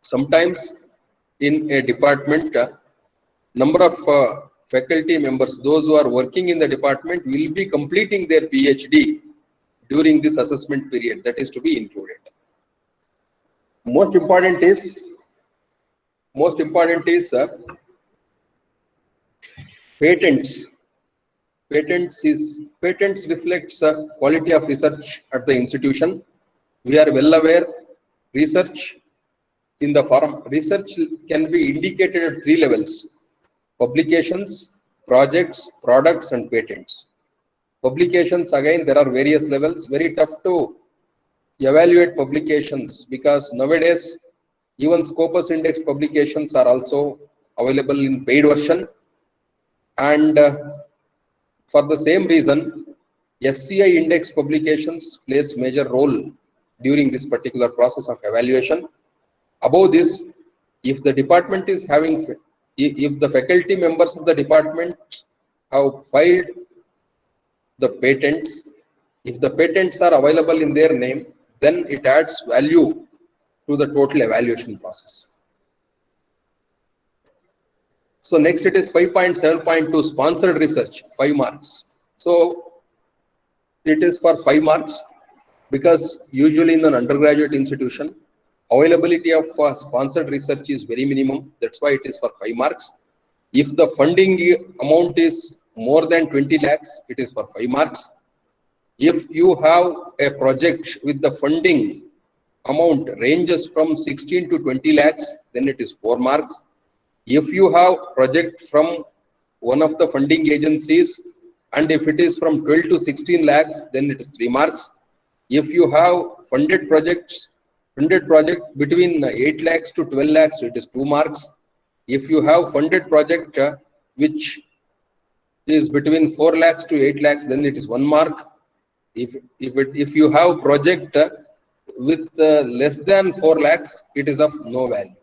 sometimes in a department, number of faculty members, those who are working in the department, will be completing their PhD during this assessment period. That is to be included. Most important is patents. Patents reflects quality of research at the institution. We are well aware research in the form. Research can be indicated at 3 levels: publications, projects, products, and patents. Publications, again, there are various levels. Very tough to evaluate publications because nowadays even Scopus Index publications are also available in paid version, and for the same reason SCI Index publications plays major role during this particular process of evaluation. Above this, if the department is having, if the faculty members of the department have filed the patents, if the patents are available in their name, then it adds value to the total evaluation process. So next it is 5.7.2 sponsored research, 5 marks. So it is for 5 marks, because usually in an undergraduate institution, availability of sponsored research is very minimum. That's why it is for 5 marks. If the funding amount is more than 20 lakhs, it is for 5 marks. If you have a project with the funding amount ranges from 16 to 20 lakhs, then it is 4 marks. If you have project from one of the funding agencies, and if it is from 12 to 16 lakhs, then it is 3 marks. If you have funded project between 8 lakhs to 12 lakhs, it is 2 marks. If you have funded project which is between 4 lakhs to 8 lakhs, then it is 1 mark. If you have project with less than 4 lakhs, it is of no value.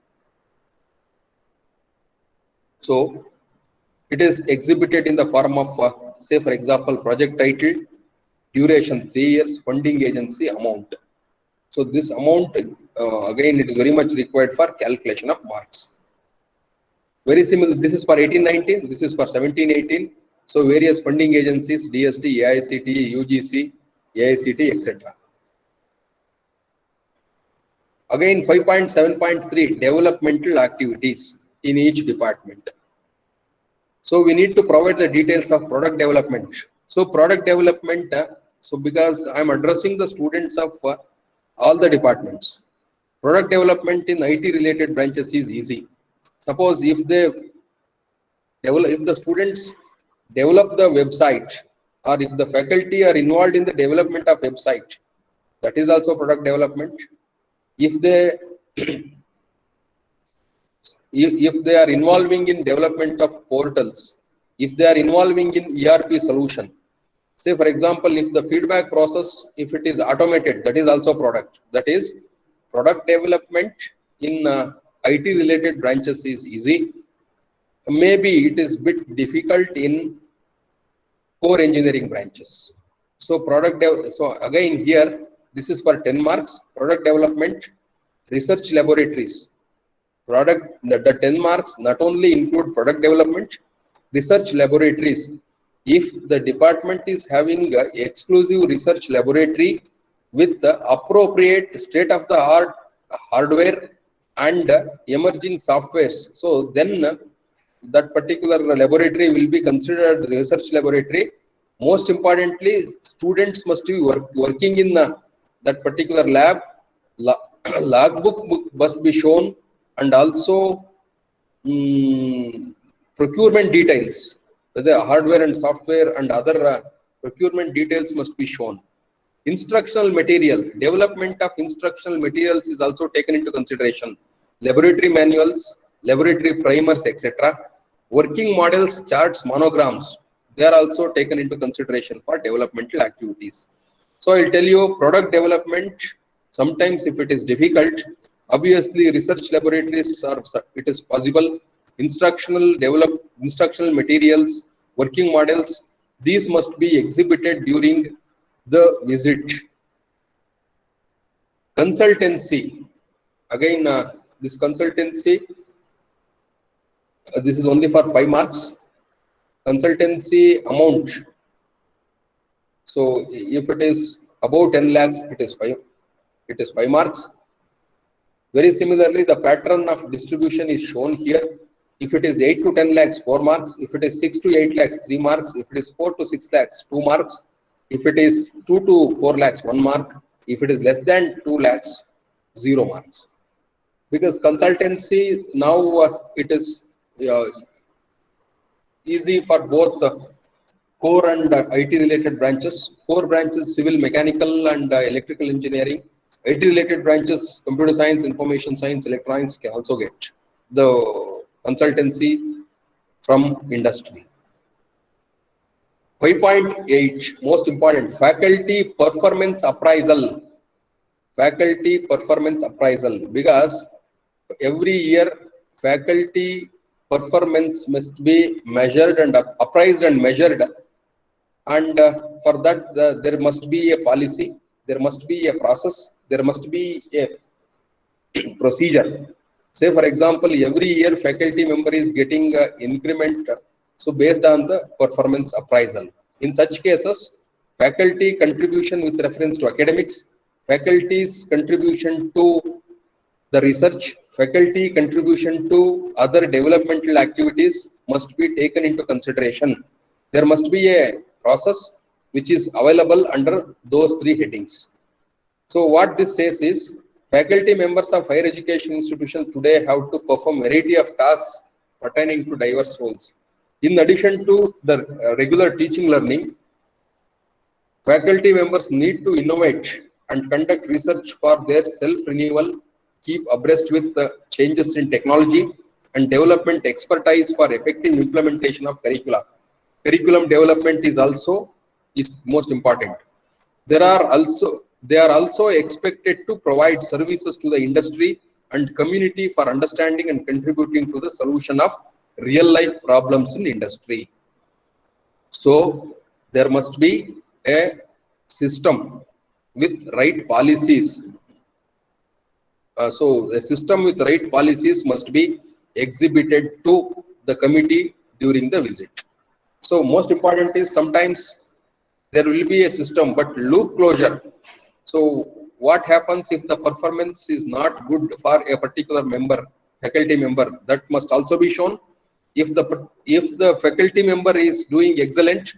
So it is exhibited in the form of, say for example, project title, duration 3 years, funding agency, amount. So this amount, again, it is very much required for calculation of marks. Very similar, this is for 18-19, this is for 17-18. So various funding agencies, DST, AICTE, UGC, AICTE, etc. Again, 5.7.3, developmental activities in each department. So we need to provide the details of product development. So product development, so because I'm addressing the students of all the departments, product development in IT related branches is easy. Suppose if the students develop the website, or if the faculty are involved in the development of website, that is also product development. If they are involving in development of portals, if they are involving in ERP solution, say for example, if the feedback process, if it is automated, that is also product. That is, product development in IT related branches is easy. Maybe it is bit difficult in core engineering branches. So so again here, this is for 10 marks, product development, research laboratories. The 10 marks not only include product development, research laboratories. If the department is having an exclusive research laboratory with the appropriate state-of-the-art hardware and emerging softwares, so then that particular laboratory will be considered research laboratory. Most importantly, students must be working in that particular lab. Logbook must be shown, and also procurement details, whether hardware and software and other procurement details must be shown. Instructional material, development of instructional materials is also taken into consideration. Laboratory manuals, laboratory primers, etc. Working models, charts, monograms, they are also taken into consideration for developmental activities. So I'll tell you, product development, sometimes if it is difficult, obviously research laboratories are, it is possible. Instructional materials, working models, these must be exhibited during the visit. Consultancy, again this consultancy, this is only for 5 marks. Consultancy amount, so if it is above 10 lakhs, it is 5 marks. Very similarly, the pattern of distribution is shown here. If it is 8 to 10 lakhs, 4 marks. If it is 6 to 8 lakhs, 3 marks. If it is 4 to 6 lakhs, 2 marks. If it is 2 to 4 lakhs, 1 mark. If it is less than 2 lakhs, 0 marks. Because consultancy now it is easy for both core and IT related branches. Core branches, civil, mechanical and electrical engineering. IT related branches, computer science, information science, electronics can also get the consultancy from industry. 5.8, most important, faculty performance appraisal. Faculty performance appraisal, because every year faculty performance must be measured and appraised and measured, and for that there must be a policy, there must be a process, there must be a procedure. Say for example, every year faculty member is getting increment, so based on the performance appraisal. In such cases, faculty contribution with reference to academics, faculty's contribution to the research, faculty contribution to other developmental activities must be taken into consideration. There must be a process which is available under those three headings. So what this says is, faculty members of higher education institutions today have to perform variety of tasks pertaining to diverse roles. In addition to the regular teaching learning, faculty members need to innovate and conduct research for their self-renewal, keep abreast with the changes in technology, and development expertise for effective implementation of curricula. Curriculum development is most important. They are also expected to provide services to the industry and community for understanding and contributing to the solution of real-life problems in industry. So there must be a system with right policies. So a system with right policies must be exhibited to the committee during the visit. So most important is, sometimes there will be a system but loop closure. So what happens if the performance is not good for a particular faculty member? That must also be shown. If the faculty member is doing excellent,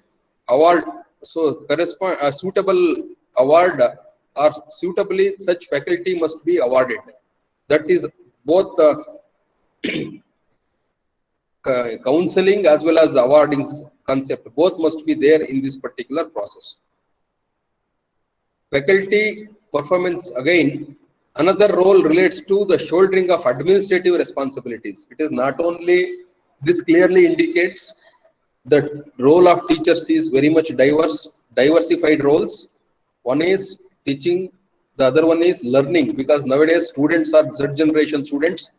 award, so correspond a suitable award or suitably such faculty must be awarded. That is both counseling as well as awarding concept, both must be there in this particular process. Faculty performance, again, another role relates to the shouldering of administrative responsibilities. It is not only, this clearly indicates the role of teachers is very much diversified roles. One is teaching, the other one is learning, because nowadays students are Z generation students.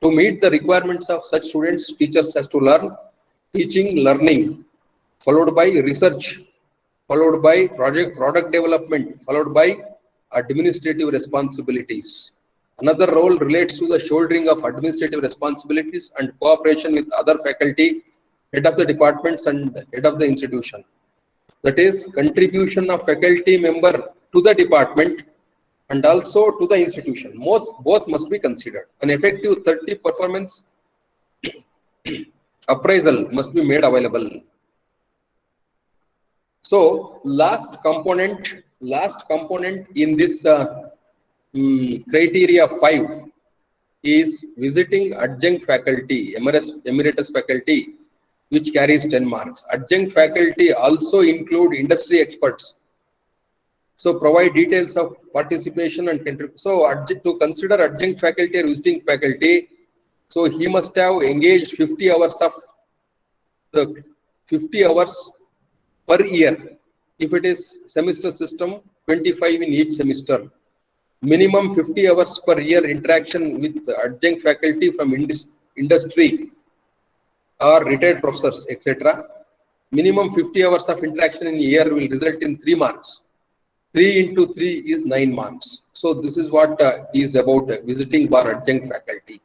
To meet the requirements of such students, teachers has to learn teaching, learning, followed by research, followed by product development, followed by administrative responsibilities. Another role relates to the shouldering of administrative responsibilities and cooperation with other faculty, head of the departments and head of the institution. That is, contribution of faculty member to the department and also to the institution. Both must be considered. An effective 30 performance appraisal must be made available. So last component in this criteria 5 is visiting adjunct faculty, emeritus faculty, which carries 10 marks. Adjunct faculty also include industry experts. So provide details of participation and contribution. So to consider adjunct faculty or visiting faculty, so he must have engaged 50 hours per year. If it is semester system, 25 in each semester. Minimum 50 hours per year interaction with adjunct faculty from industry or retired professors, etc. Minimum 50 hours of interaction in a year will result in 3 marks. 3 into 3 is 9 marks. So this is what is about visiting bar adjunct faculty.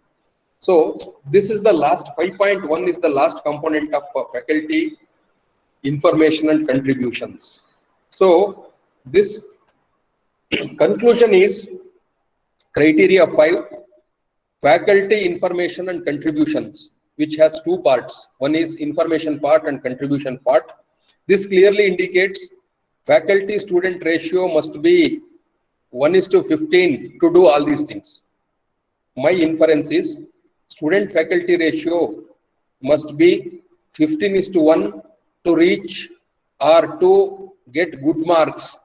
So this is the last 5.1 is the last component of faculty information and contributions. So this conclusion is criteria 5, faculty information and contributions, which has 2 parts. One is information part and contribution part. This clearly indicates faculty student ratio must be 1:15 to do all these things. My inference is student faculty ratio must be 15:1 to reach or to get good marks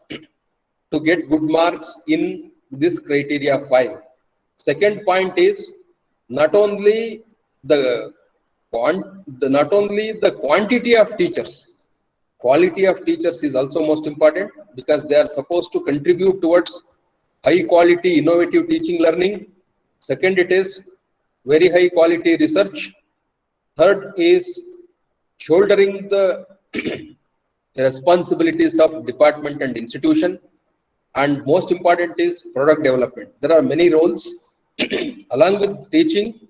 in this criteria 5. Second point is not only the quantity of teachers, quality of teachers is also most important, because they are supposed to contribute towards high quality innovative teaching learning. Second, it is very high quality research. Third is shouldering the responsibilities of department and institution. And most important is product development. There are many roles. Along with teaching,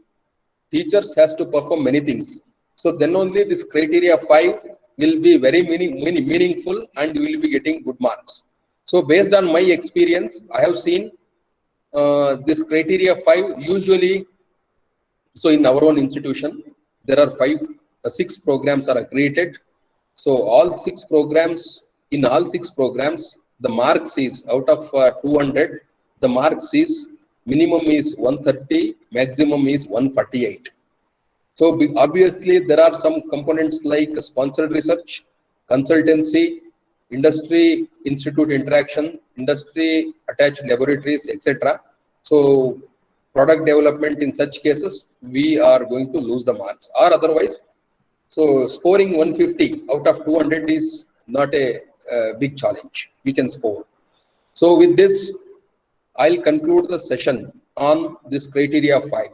teachers has to perform many things. So then only this criteria 5 will be very meaningful and you will be getting good marks. So based on my experience, I have seen this criteria 5 usually. So in our own institution, there are 6 programs are created. So all 6 programs, in all 6 programs, the marks is out of 200, the marks is minimum is 130, maximum is 148. So obviously there are some components like sponsored research, consultancy, industry institute interaction, industry attached laboratories, etc. So product development, in such cases we are going to lose the marks, or otherwise. So scoring 150 out of 200 is not a big challenge. We can score. So with this, I'll conclude the session on this criteria 5.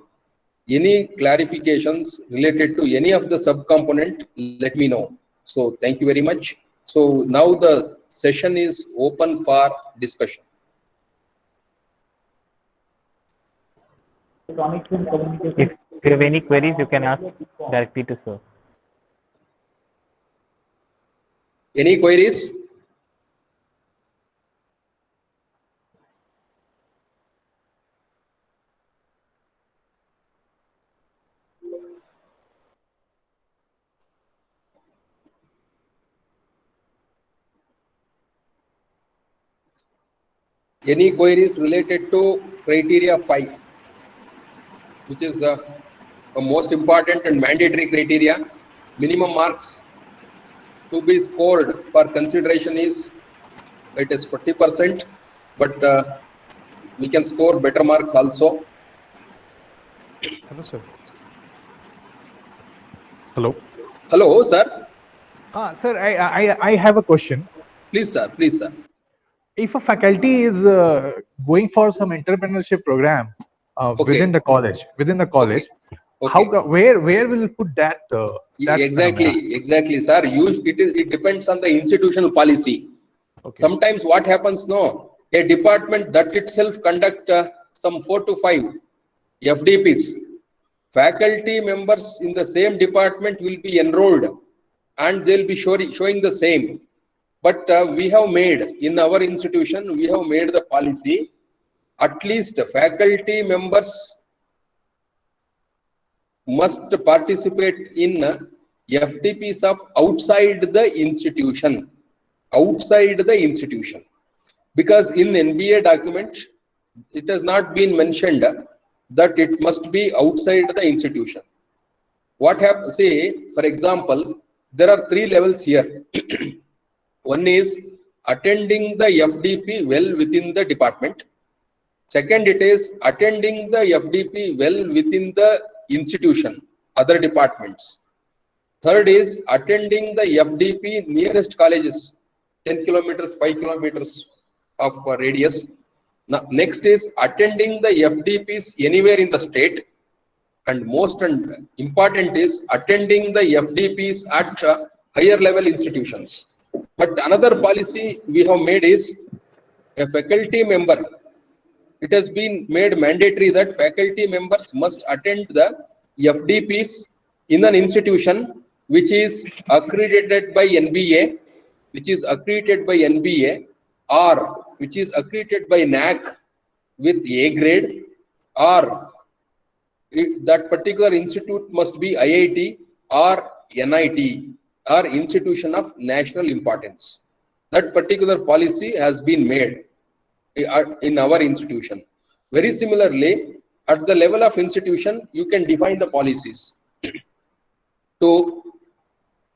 Any clarifications related to any of the subcomponent, let me know. So thank you very much. So now the session is open for discussion. If you have any queries, you can ask directly to sir. Any queries? Any queries related to criteria 5, which is a most important and mandatory criteria? Minimum marks to be scored for consideration is, it is 40%, but we can score better marks also. Hello, sir. Hello. Hello, sir. Sir, I have a question. Please, sir. Please, sir. If a faculty is going for some entrepreneurship program Okay. within the college, Okay. how where will you put that? That Exactly, sir. It depends on the institutional policy. Okay. Sometimes what happens, no, a department that itself conduct some 4 to 5 FDPs. Faculty members in the same department will be enrolled and they'll be showing the same. But we have made, in our institution, we have made the policy, at least faculty members must participate in FDPs of outside the institution. Outside the institution. Because in NBA document, it has not been mentioned that it must be outside the institution. What happens, say, for example, there are 3 levels here. One is attending the FDP well within the department. Second, it is attending the FDP well within the institution, other departments. Third is attending the FDP nearest colleges, 10 kilometers, 5 kilometers of radius. Now, next is attending the FDPs anywhere in the state. And most important is attending the FDPs at higher level institutions. But another policy we have made is a faculty member. It has been made mandatory that faculty members must attend the FDPs in an institution which is accredited by NBA, or which is accredited by NAC with A grade, or that particular institute must be IIT or NIT or institution of national importance. That particular policy has been made in our institution. Very similarly, at the level of institution, you can define the policies to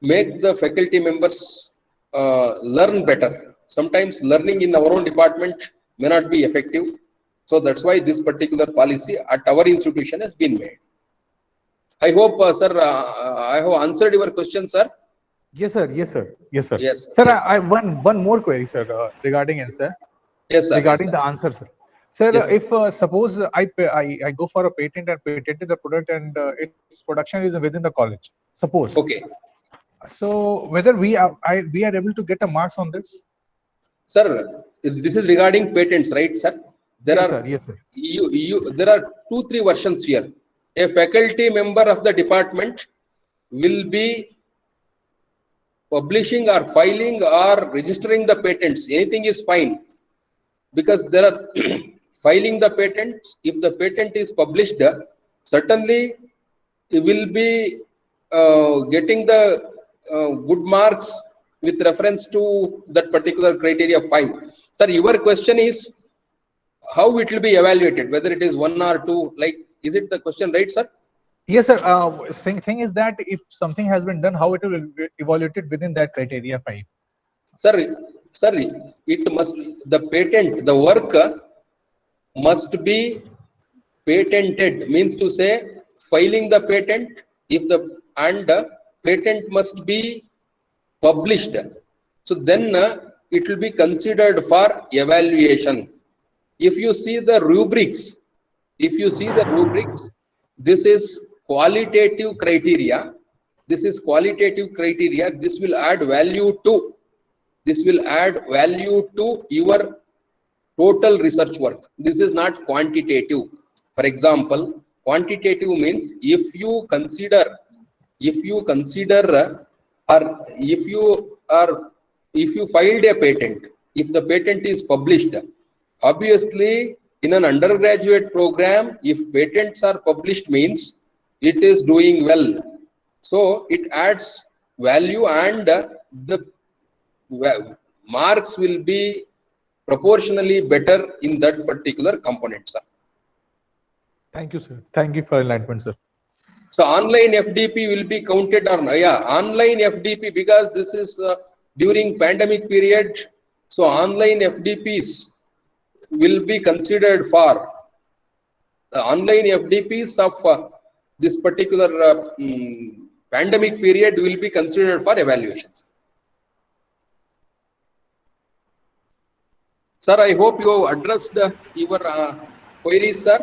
make the faculty members learn better. Sometimes learning in our own department may not be effective. So that's why this particular policy at our institution has been made. I hope, sir, I have answered your question, sir. Yes, sir. Yes, sir. Yes, sir. Yes, Sir, yes, I have one more query, sir, regarding it, sir. Yes, sir. Regarding Yes, sir. the answer, sir. Sir, Yes, sir. if suppose I go for a patent and patented the product and its production is within the college, suppose. Okay. So whether we are able to get a marks on this? Sir, this is regarding patents, right, sir? There Yes, are sir. Yes, sir. there are 2-3 versions here. A faculty member of the department will be publishing or filing or registering the patents, anything is fine, because there are filing the patents. If the patent is published, certainly it will be getting the good marks with reference to that particular criteria 5. Sir, your question is how it will be evaluated, whether it is 1 or 2, like, is it the question, right, sir? Yes, sir. Thing is that if something has been done, how it will be evaluated within that criteria 5? Sir, it must, the patent, the work must be patented, means to say filing the patent, if the, and patent must be published. So then it will be considered for evaluation. If you see the rubrics, this is qualitative criteria. This is qualitative criteria. This will add value to, your total research work. This is not quantitative. For example, quantitative means if you consider or if you filed a patent, if the patent is published, obviously in an undergraduate program, if patents are published, means it is doing well. So it adds value, and the marks will be proportionally better in that particular component, sir. Thank you, sir. Thank you for enlightenment, sir. So online FDP will be counted, or online FDP, because this is during pandemic period. So online FDPs will be considered for online FDPs of this particular pandemic period will be considered for evaluations. Sir, I hope you addressed your queries, sir.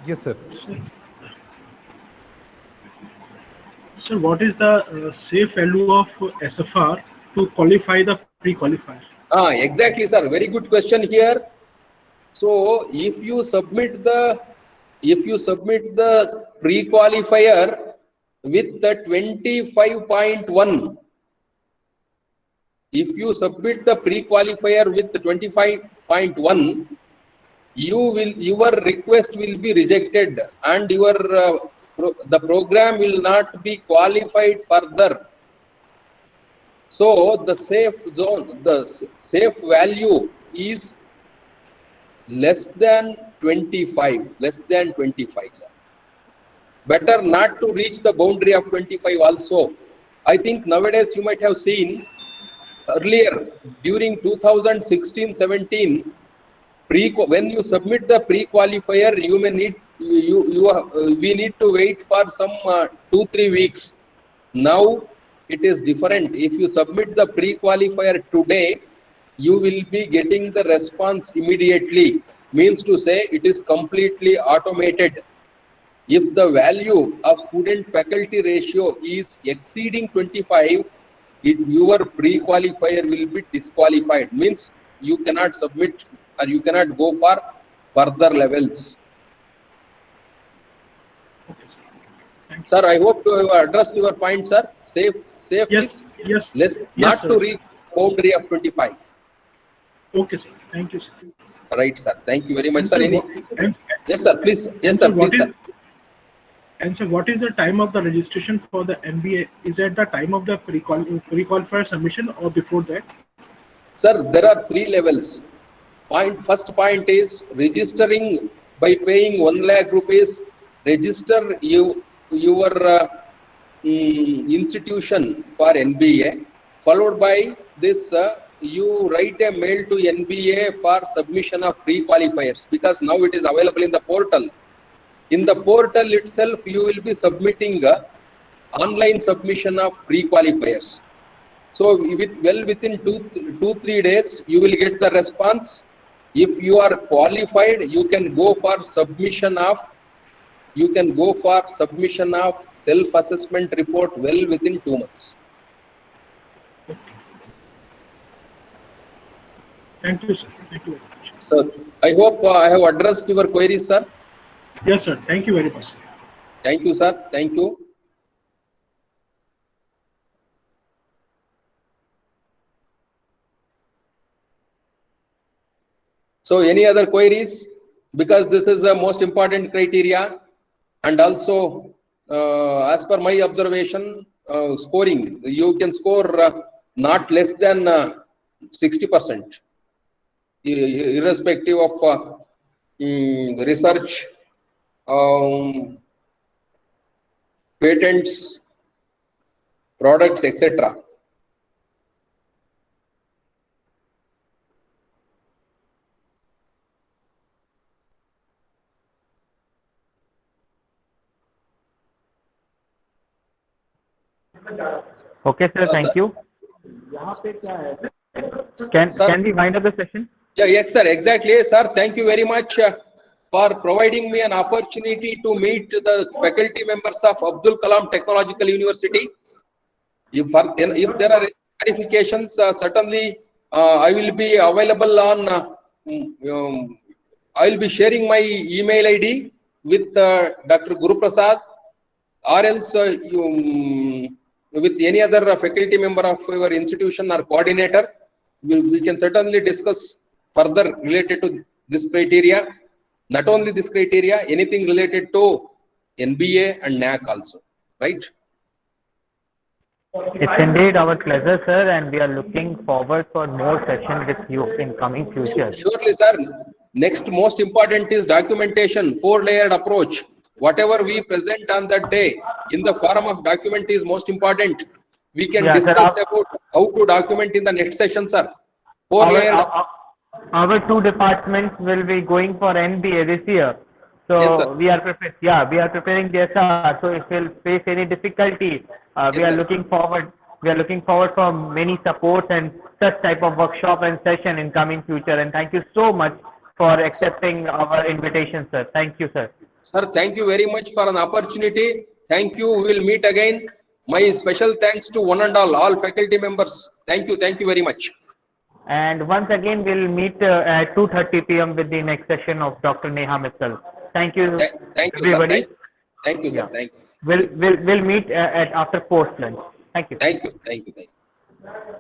Yes, sir. Sir, what is the safe value of SFR to qualify the pre-qualifier? Exactly, sir. Very good question here. So if you submit the pre-qualifier with the 25.1, if you submit the pre-qualifier with the 25.1, your request will be rejected, and your the program will not be qualified further. So the safe zone, the safe value is less than 25, sir. Better not to reach the boundary of 25 also. I think nowadays you might have seen earlier during 2016-17, when you submit the pre-qualifier, you may need we need to wait for some 2-3 weeks. Now it is different. If you submit the pre-qualifier today, you will be getting the response immediately. Means to say, it is completely automated. If the value of student-faculty ratio is exceeding 25, your pre-qualifier will be disqualified. Means you cannot submit, or you cannot go for further levels. Okay, sir. Thank you. Sir, I hope to have addressed your point, sir. Safe Yes, is yes, less, yes, not sir. to reach boundary of 25. Okay, sir. Thank you, sir. Right, sir. Thank you very much, And sir. sir, Any? and, Yes, sir. Please. Yes, and sir. sir, what Please, is sir. and sir, what is the time of the registration for the MBA? Is at the time of the pre-qualifier submission or before that? Sir, there are 3 levels. First point is registering by paying 1 lakh rupees. Register your institution for NBA. Followed by this, you write a mail to NBA for submission of pre-qualifiers, because now it is available in the portal. In the portal itself, you will be submitting online submission of pre-qualifiers. So within 2-3 days, you will get the response. If you are qualified, you can go for submission of self-assessment report well within 2 months. Thank you, sir. Thank you very much. So I hope I have addressed your queries, sir. Yes, sir. Thank you very much, sir. Thank you, sir. Thank you. So any other queries? Because this is the most important criteria, and also as per my observation, scoring, you can score not less than 60%, irrespective of research, patents, products, etc. Okay, sir. Sir. Thank you. Sir. Can we wind up the session? Yeah, yes, sir. Exactly, sir. Thank you very much for providing me an opportunity to meet the faculty members of Abdul Kalam Technological University. If there are clarifications, certainly I will be available on. I will be sharing my email ID with Dr. Guru Prasad, or else with any other faculty member of your institution or coordinator. We can certainly discuss further related to this criteria. Not only this criteria, anything related to NBA and NAC also, right? It's indeed our pleasure, sir, and we are looking forward for more sessions with you in coming future. Surely, sir. Next, most important is documentation, 4-layered approach. Whatever we present on that day in the form of document is most important. We can discuss about how to document in the next session, sir. 4-layered. Our two departments will be going for NBA this year. So yes, sir. We are prepared. Yeah, we are preparing the SR. So if we'll face any difficulty, we are looking forward. We are looking forward for many supports and such type of workshop and session in coming future. And thank you so much for accepting our invitation, sir. Thank you, sir. Sir, thank you very much for an opportunity. Thank you. We will meet again. My special thanks to one and all faculty members. Thank you. Thank you very much. And once again, we'll meet at 2:30 p.m. with the next session of Dr. Neha Mittal. Thank you, thank you, everybody. Sir. Thank you, sir. Yeah. Thank you. We'll meet at after post lunch. Thank you. Thank you. Thank you. Thank you.